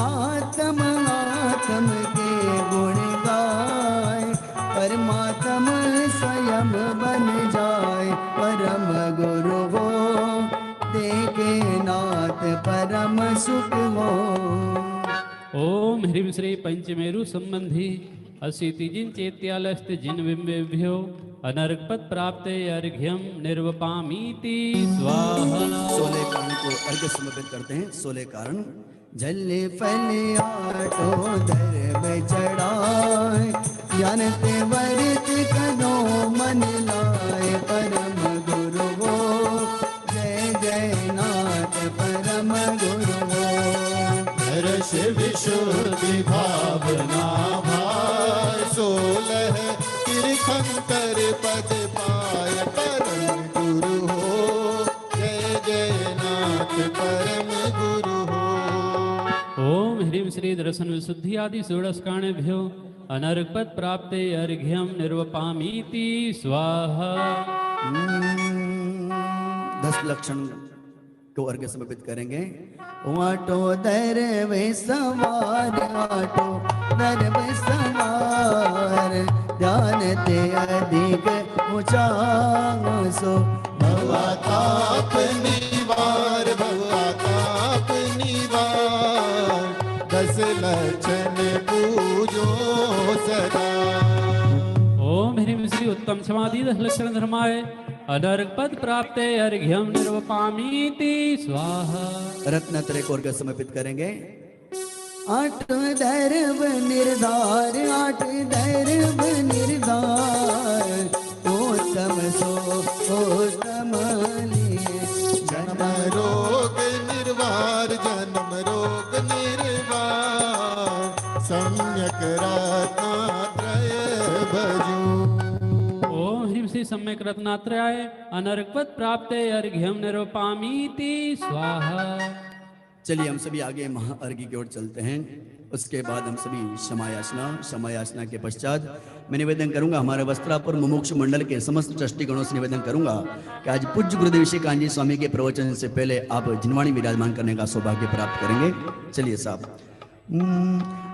आत्म आत्म के गुण गाए, परमात्म स्वयं बन जाए, परम गुरु हो देखे नाथ परम सुख हो। ओम ह्रीं श्री पंचमेरु संबंधी अशीतिजिन चेत्यालस्त जिन बिंबेभ्यो अनर्पत प्राप्ते अर्घ्यम निर्वपामीति स्वाहा। 16 कारण को अर्घ्य समर्पित करते हैं। 16 कारण जल फल आटो धर्म चढ़ाए ज्ञानते वर्त करो मन लाए परम गुरु वो जय जय नाथ परम गुरु वो हर्ष विशुद्धि भावना भार 16 तीर्थंकर पद पाय परम गुरु हो जय जय नाथ परम गुरु हो। ओम ह्रीं श्री दर्शन विशुद्धि आदि षोडशकाणेभ्यो अनर्कपद प्राप्ते अर्घ्यम निर्वपामीति स्वाहा। 10 लक्षण को अर्घ्य समर्पित करेंगे। आटो दरवे सवार आटो दरवे सवार ध्यान ते अधिक ऊंचा सो भवा ताप निवार भवा ताप निवार 10 लक्षण पूजो सदा। ओम ह्रीं श्री उत्तम क्षमादि 10 लक्षण धर्माय अनर्कपद प्राप्ते अर्घ्यम निर्वपामीति स्वाहा। रत्नत्रय को अर्घ्य समर्पित करेंगे। 8 दर्भ निर्धार 8 दर्भ निर्धार उत्तम सो उत्तम लिए जन्म रोग निर्वार जन्म रोग निर्वार सम्यक रत्नात्रय भजो। ओम ह्रीं श्री सम्यक रत्नात्रयाय अनर्कपद प्राप्ते अर्घ्यम निर्वपामीति स्वाहा। चलिए हम सभी आगे महाअर्घ्य की ओर चलते हैं। उसके बाद हम सभी क्षमायाचना के पश्चात मैं निवेदन करूंगा, हमारे वस्त्रापुर मुमुक्ष मंडल के समस्त ट्रस्टीगणों से निवेदन करूंगा कि आज पूज्य गुरुदेव श्री कांजी स्वामी के प्रवचन से पहले आप जिनवाणी विराजमान करने का सौभाग्य प्राप्त करेंगे। चलिए साहब।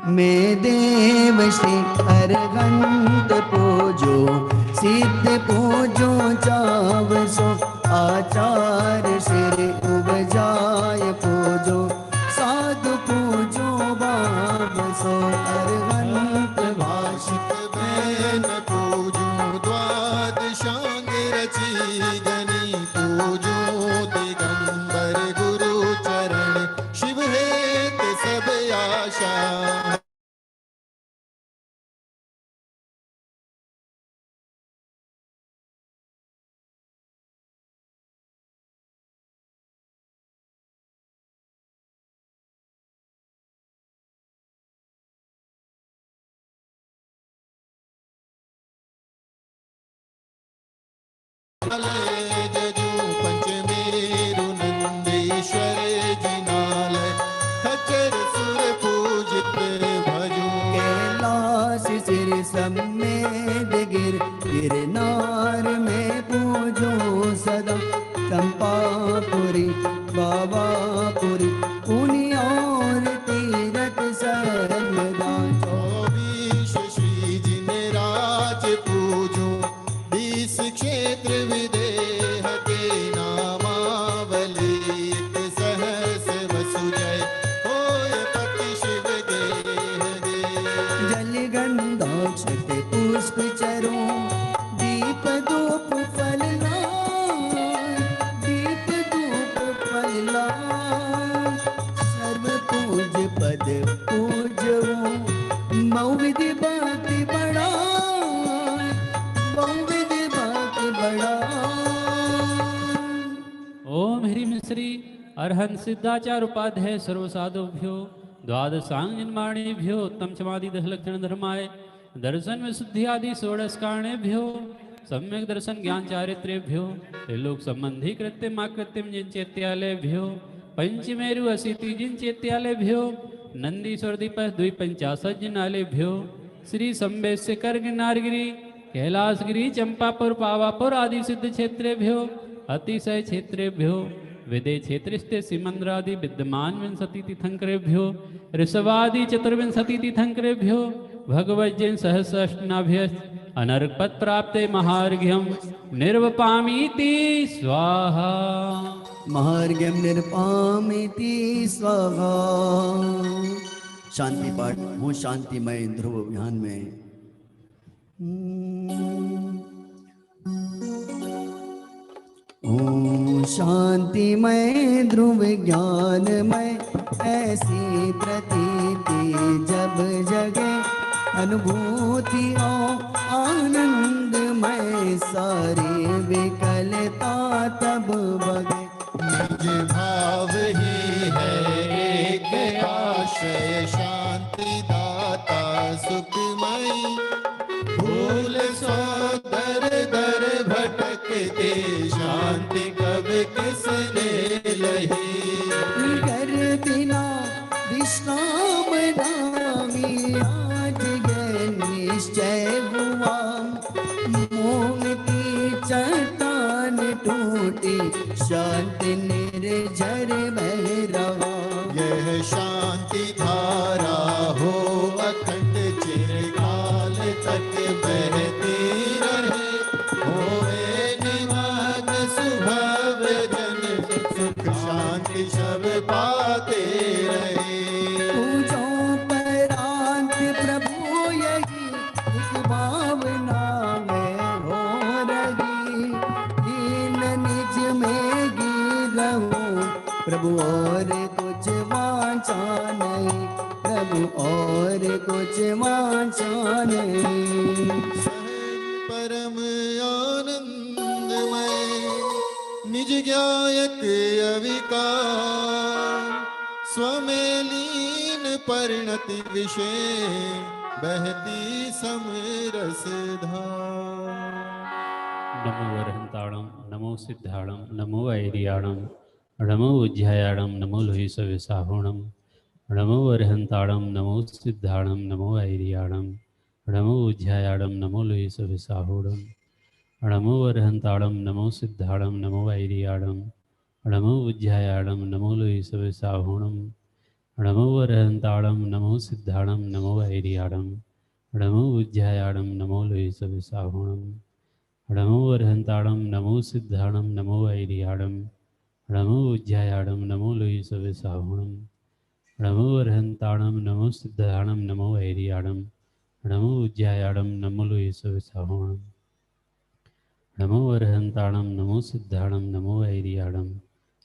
मैं देव श्री अरहंत पूजो सिद्ध पूजो चावसो आचार्य श्री उपजाय पूजो साधु पूजो बाबसो अरहंत भाषित बैन पूजो द्वादशांग रची गनी पूजो दिगंबर गुरु चरण शिव हेत सब आशा। जजू पंचमेरु नंदीश्वर जिनालय खच्चर सुर पूजित भजो। कैलाश सिर समेत गिरनार में पूजो सदा चंपापुरी बाबापुरी पुण्य और तीरथ सर्वदा। 24 श्री जिनराज पूजो 20 क्षेत्र विदेह के नामावली सहस वसुजय होय पति शिव गेह गे। जल गंधाक्षत पुष्प चरो दीप धूप फल दीप धूप फल सर्व पूज पद पूजो मऊ विधि भक्ति बड़ा मऊ विधि भक्ति बड़ा। ओम ह्रीं श्री अरहंत सिद्धाचार्य उपाध्याय सर्वसाधुभ्यो द्वादशांग निर्माणेभ्यो उत्तम क्षमादि 10 लक्षण धर्माय दर्शन विशुद्धि आदि षोडशकारणेभ्यो सम्यक दर्शन ज्ञान चारित्र्येभ्यो त्रिलोक संबंधी कृत्यम आकृत्यम जिन चैत्यालयभ्यो पंचमेरु अशीति जिन चैत्यालयभ्यो नंदीश्वर दीपस द्विपंचाशत जिनालयभ्यो श्री संवेश्य कर गिरनारगिरी कैलाशगिरी चंपापुर पावापुर आदि सिद्ध क्षेत्रेभ्यो अतिशय क्षेत्रेभ्यो विदे क्षेत्रस्थे सीमंद्रादि विद्यमान विंशति तीर्थंकरेभ्यो ऋषवादि चतुर्विंशति तीर्थंकरेभ्यो भगवज्जन सहस्रष्टाभ्य अनर्कपद प्राप्ते महार्घ्यम निर्वपामीति स्वाहा। महार्घ्यम निर्वपामीति स्वाहा। शांति पाठ हूँ शांतिमय ध्रुव ध्यान में। ओम शांतिमय ध्रुव ज्ञानमय ऐसी प्रतीति जब जगे अनुभूतियों आनंदमय सारी विकलता तब बगे। निज भाव ही है एक आश्रय शांति दाता सुखमयी। भूल सो दर दर भटकते शांति कब किसने लही। कर बिना विश्राम नामी आज यह निश्चय हुआ। मोह की चट्टान टूटी शांति निर्झर बह रहा। यह शांति धारा हो अखंड चिरकाल तक बहती रहे। होए निमग्न सुभव जन सुख शांति सब पाते रहे। पूजो परांत प्रभु यही एक भावना में हो रही। दीन निज में गिरहूं प्रभु और कुछ वांछा नहीं। प्रभु और कुछ वांछा नहीं। परम आनंदमय निज ज्ञायक अविकार। स्वमें लीन परिणति विषय बहती समरस धार। नमो वरहंताणम नमो सिद्धाणम नमो ऐरियाणम नमो उज्जयाणम नमो लोहिसविसाहुणम नमो वरहंताणम नमो सिद्धाणम नमो ऐरियाणम नमो उज्जयाणम नमो लोहिसविसाहुणम नमो वरहंताणम नमो सिद्धाणम नमो ऐरियाणम नमो उज्जयाणम नमो लोहिसविसाहुणम नमो वरहंताणम नमो सिद्धाणम नमो ऐरियाणम नमो उज्जयाणम नमो लोहिसविसाहुणम नमो वरहंताणम नमो सिद्धाणम नमो ऐरियाणम नमो उज्जयाणम नमो लोहिसविसाहुणम नमो वरहंताणम नमो सिद्धाणम नमो ऐरियाणम नमो उज्जयाणम नमो लोहिसविसाहुणम नमो वरहंताणम नमो सिद्धाणम नमो ऐरियाणम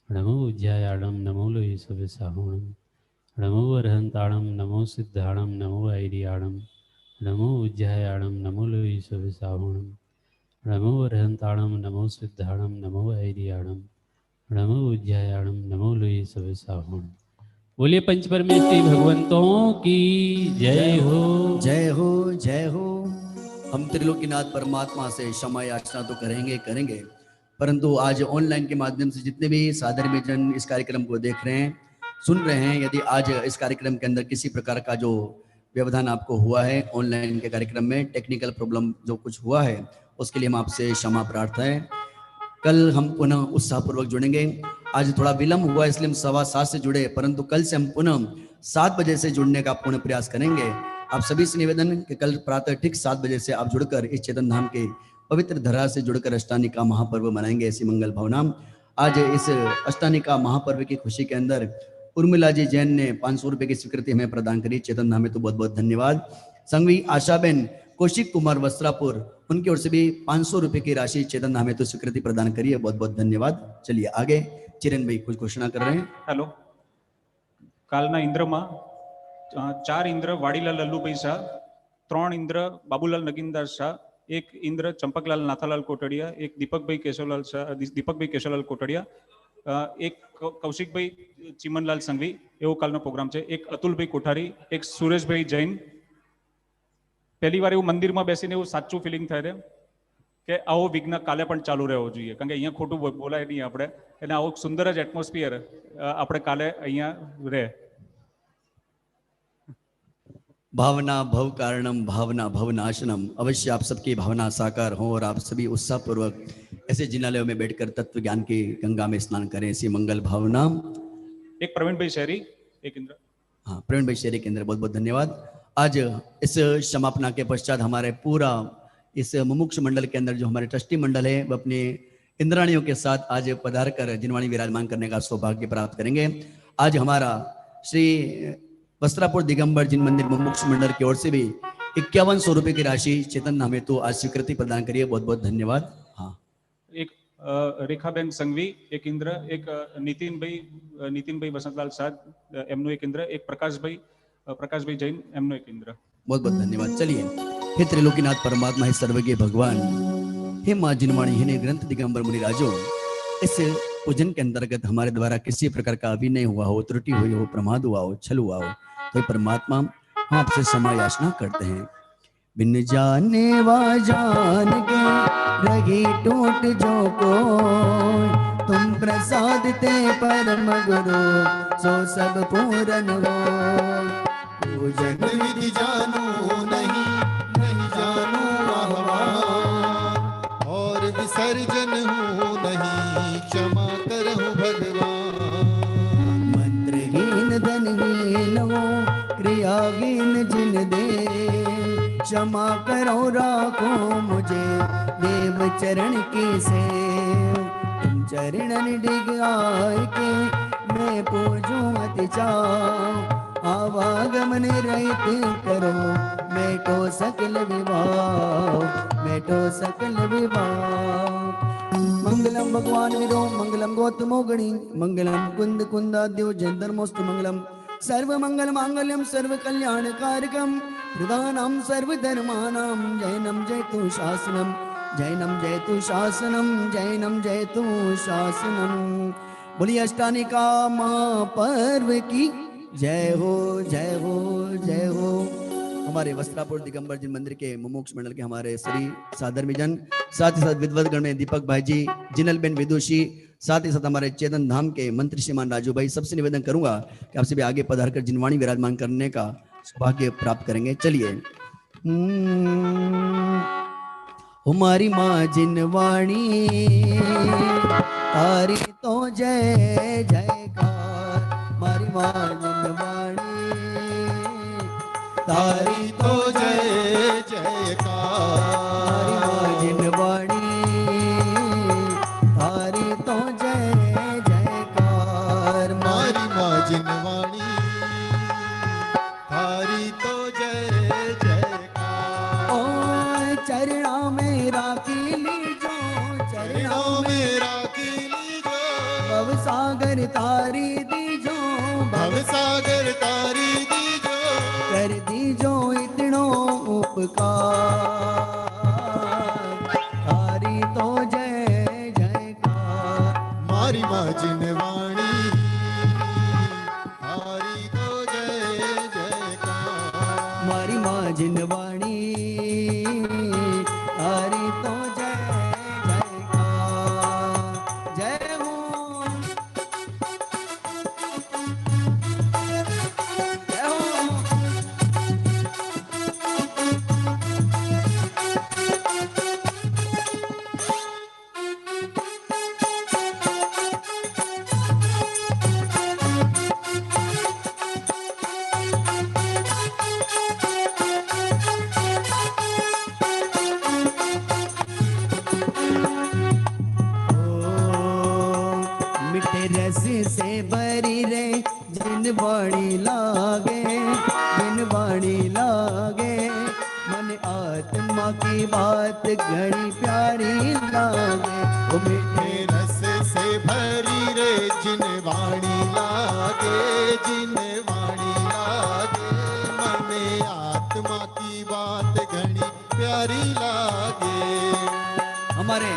नमो उज्जयाणम नमो लोहिसविसाहुणम नमो वरहंताणम नमो सिद्धाणम नमो ऐरियाणम नमो उज्जयाणम नमो लोहिसविसाहुणम नमो वरहंताणम नमो सिद्धाणम नमो ऐरियाणम नमो उज्जयाणम नमो लोहिसविसाहुणम। बोलिए पंचपरमेष्ठी भगवंतों की जय हो। जय हो जय हो। हम त्रिलोकीनाथ परमात्मा से क्षमा याचना तो करेंगे परंतु आज ऑनलाइन के माध्यम से जितने भी साधर्मी जन इस कार्यक्रम को देख रहे हैं सुन रहे हैं, यदि आज इस कार्यक्रम के अंदर किसी प्रकार का जो व्यवधान आपको हुआ है ऑनलाइन के कार्यक्रम में, टेक्निकल प्रॉब्लम जो कुछ हुआ है उसके लिए हम आपसे क्षमा प्रार्थना है। कल हम पुनः उत्साहपूर्वक जुड़ेंगे। आज थोड़ा विलंब हुआ इसलिए हम 7:15 से जुड़े, परंतु कल से हम पुनः 7 बजे से जुड़ने का पूर्ण प्रयास करेंगे। आप सभी से निवेदन कि कल प्रातः ठीक 7 बजे से आप जुड़कर इस चेतन धाम के पवित्र धरा से जुड़कर अष्टानिका महापर्व मनाएंगे, ऐसी मंगल भावना। आज इस अष्टानिका महापर्व की खुशी के अंदर उर्मिला जी जैन ने 500 रुपए की स्वीकृति हमें प्रदान करी, चेतन धाम में तो बहुत बहुत धन्यवाद। संगवी आशाबेन कौशिक कुमार वस्त्रापुर, उनकी ओर से भी 500 रुपए की राशि चेतन धाम में तो स्वीकृति प्रदान करी है, बहुत बहुत धन्यवाद। चलिए आगे चिरन भाई कुछ घोषणा कर रहे हैं। हेलो, कालना इंद्रमा 4 इंद्र वाड़ीलाल लल्लूभाई शाह, 3 इंद्र बाबूलाल नगीनदास शाह, 1 इंद्र चंपकलाल नाथालाल कोटड़िया, 1 दीपकभाई केशवलाल शाह दीपकभाई केशवलाल कोटड़िया, 1 कौशिकभाई चिमनलाल संघवी, एवो कालनो प्रोग्राम है। 1 अतुलभाई कोठारी, 1 सुरेशभाई जैन। पहली बार એવું મંદિરમાં બેસીને એવું સાચું ફિલિંગ થાય છે કે આવો વિઘ્ન કાલે પણ ચાલુ રહેવો જોઈએ, કારણ કે અહીંયા ખોટું બોલાય નહીં આપણે, એટલે આવો સુંદર જ એટમોસ્ફિયર આપણે કાલે અહીંયા રહે। भावना भव कारणम भावना भवनाशनम। अवश्य आप सबकी भावना साकार हो और आप सभी उत्साहपूर्वक ऐसे जिनालयों में बैठकर तत्व ज्ञान की गंगा में स्नान करें, ऐसी मंगल भावना। 1 प्रवीण भाई शहरी, 1 इंद्र। हाँ, प्रवीण भाई शहरी केंद्र, बहुत बहुत धन्यवाद। आज इस समापना के पश्चात हमारे पूरा इस मुमुक्ष मंडल के अंदर जो हमारे ट्रस्टी मंडल है वो अपने इंद्राणियों के साथ आज पधार कर जिनवाणी विराजमान करने का सौभाग्य प्राप्त करेंगे। आज हमारा श्री वस्त्रापुर दिगंबर जिन मंदिर मुमुक्ष मंडल की ओर से भी 5100 रुपए की राशि चेतन नाम हेतु आज स्वीकृति प्रदान करिए, बहुत बहुत धन्यवाद। हाँ, 1 રેખાબેન સંઘવી એક ઇન્દ્ર, એક નીતિનભાઈ વસંતલાલ સાદ એમનું એક ઇન્દ્ર, એક પ્રકાશભાઈ જૈન એમનું એક ઇન્દ્ર. बहुत बहुत धन्यवाद। चलिए, हे त्रिलोकीनाथ परमात्मा, हे सर्वज्ञ भगवान, हे माँ जिनवाणी, हे ग्रंथ दिगंबर मुनि राजो, इस पूजन के अंतर्गत हमारे द्वारा किसी प्रकार का अभिनय हुआ हो, त्रुटि हुई हो, प्रमाद हुआ हो, छल हुआ हो, तो परमात्मा हम आपसे क्षमा याचना करते हैं। बिन जाने वा जान के रही टूट जो को, तुम प्रसाद ते परम गुरु, सो सब पूरन हो। पूजन विधि जानू नहीं, नहीं जानू आह्वान, और विसर्जन हूँ नहीं, क्षमा करहूँ भगवान। मंत्रहीन धनहीन हो, क्रियाहीन जिन दे, क्षमा करो राखो मुझे, देव चरण की से। तुम चरणन डिग आए के, मैं पूजूं अति चाव, आवागमन रहित करो, मेटो सकल विवाह, मेटो सकल विवाह। मंगलम भगवान विदो, मंगलम गौतमो गणी, मंगलम कुंद कुंदाद्यो जयधर्मोस्तु मंगलम। सर्व मंगल मांगल्यम सर्व कल्याण कारकम, प्रधानम सर्व धर्मानां, जैनम जयतु शासनम, जैनम जयतु शासनम, जैनम जयतु शासनम। बोलिए अष्टानिका महापर्व की जय हो, जय हो, जय हो। हमारे वस्त्रापुर दिगंबर जी मंदिर के मुमुक्ष मंडल के हमारे श्री साधर्मी जन, साथ ही साथ विद्वत गण में दीपक भाई जी, जिनल बेन विदुषी, साथ ही साथ हमारे चेतन धाम के मंत्री श्रीमान राजू भाई, सबसे निवेदन करूंगा कि आपसे भी आगे पधार कर जिनवाणी विराजमान करने का सौभाग्य प्राप्त करेंगे। चलिए, हमारी माँ जिनवाणी, तारी तो जय जयकार, हमारी माँ जिनवाणी, तारी तो जय जयकार, हमारी माँ जिनवाणी, तारी तो जय जयकार। मारी माँ जिनवाणी, तारी तो जय जयकार। ओ चरणा मेरा की लीजो, चरणा मेरा की लीजो, भव सागर तारी दीजो, भव सागर तारी दीजो, कर दीजो इतनो उपकार, तारी तो जय जयकार। मारी माँ जिनवाणी, तारी तो जय जयकार। मारी माँ जिनवाणी, तारी तो जय जयकार। जय हो, जय हो। मिठे रस से भरी रे जिनवाणी लागे, जिनवाणी लागे, मन आत्मा की बात घड़ी प्यारी लागे। ओ मिठे रस से भरी रे जिनवाणी लागे, जिनवाणी लागे, मन आत्मा की बात घड़ी प्यारी लागे। हमारे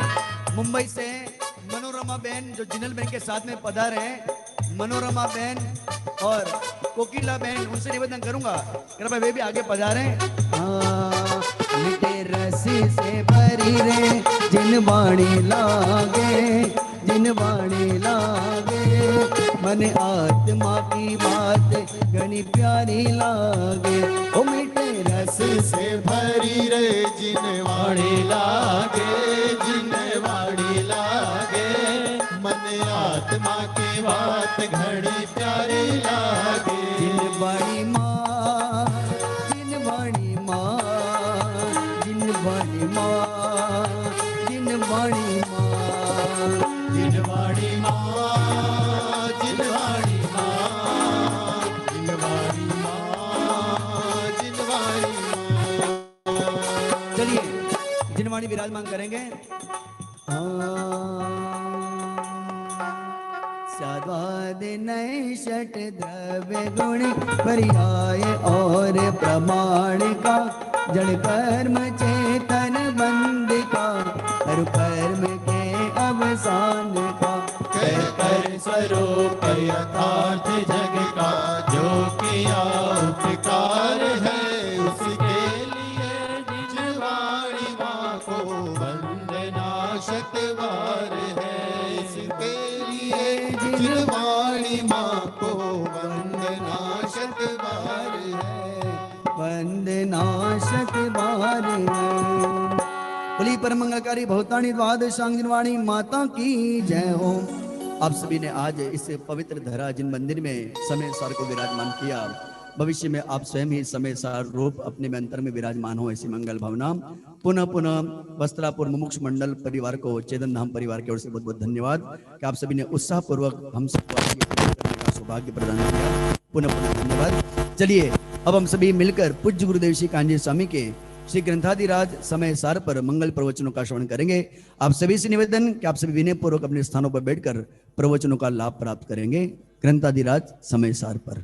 मुंबई से मनोरमा बहन जो जिनल बहन के साथ में पधारे हैं, मनोरमा बहन और कोकिला बहन, उनसे निवेदन करूंगा कृपया वे भी आगे पधारे। मिठे रस से भरी रे जिनवाणी लागे, जिनवाणी लागे, मन आत्मा की बात घनी प्यारी लागे। ओ मिठे रस से भरी रे जिनवाणी लागे, जिनवाणी लागे, मन आत्मा की बात घड़ी प्यारी लागे। जिनवाणी माँ, जिनवाणी माँ, जिनवाणी माँ, जिनवाणी माँ, जिनवाणी माँ, जिनवाणी माँ, जिनवाणी माँ, जिनवाणी माँ। चलिए जिनवाणी विराजमान करेंगे। स्याद्वाद नए षट द्रव्य गुण पर्याय और प्रमाण का जड़ कर्म चेतन बंद का हर कर्म के अवसान का कहकर स्वरूप यथार्थ जग का जो किया उपकार है उसके लिए निजवाणी माँ को वंदना शतवार है। इसके लिए निजवाणी माँ को वंदना शतवार है। वंदना शतवार बोली परम मंगलकारी बहुतानी द्वादशांगिनी माता की जय हो। आप सभी ने आज इस पवित्र धरा जिन मंदिर में समय सार को विराजमान किया, भविष्य में आप स्वयं ही समय सार रूप अपने में अंतर में विराजमान हो, ऐसी मंगल भावना। पुनः पुनः वस्त्रापुर मुमुक्ष मंडल परिवार को, चेतन धाम परिवार की ओर से बहुत बहुत धन्यवाद कि आप सभी ने उत्साह पूर्वक हम सबको करने का सौभाग्य प्रदान किया। पुनः पुनः धन्यवाद। चलिए अब हम सभी मिलकर पूज्य गुरुदेव श्री कांजी स्वामी के श्री ग्रंथाधिराज समय सार पर मंगल प्रवचनों का श्रवण करेंगे। आप सभी से निवेदन कि आप सभी विनय पूर्वक अपने स्थानों पर बैठकर प्रवचनों का लाभ प्राप्त करेंगे। ग्रंथाधिराज समय सार पर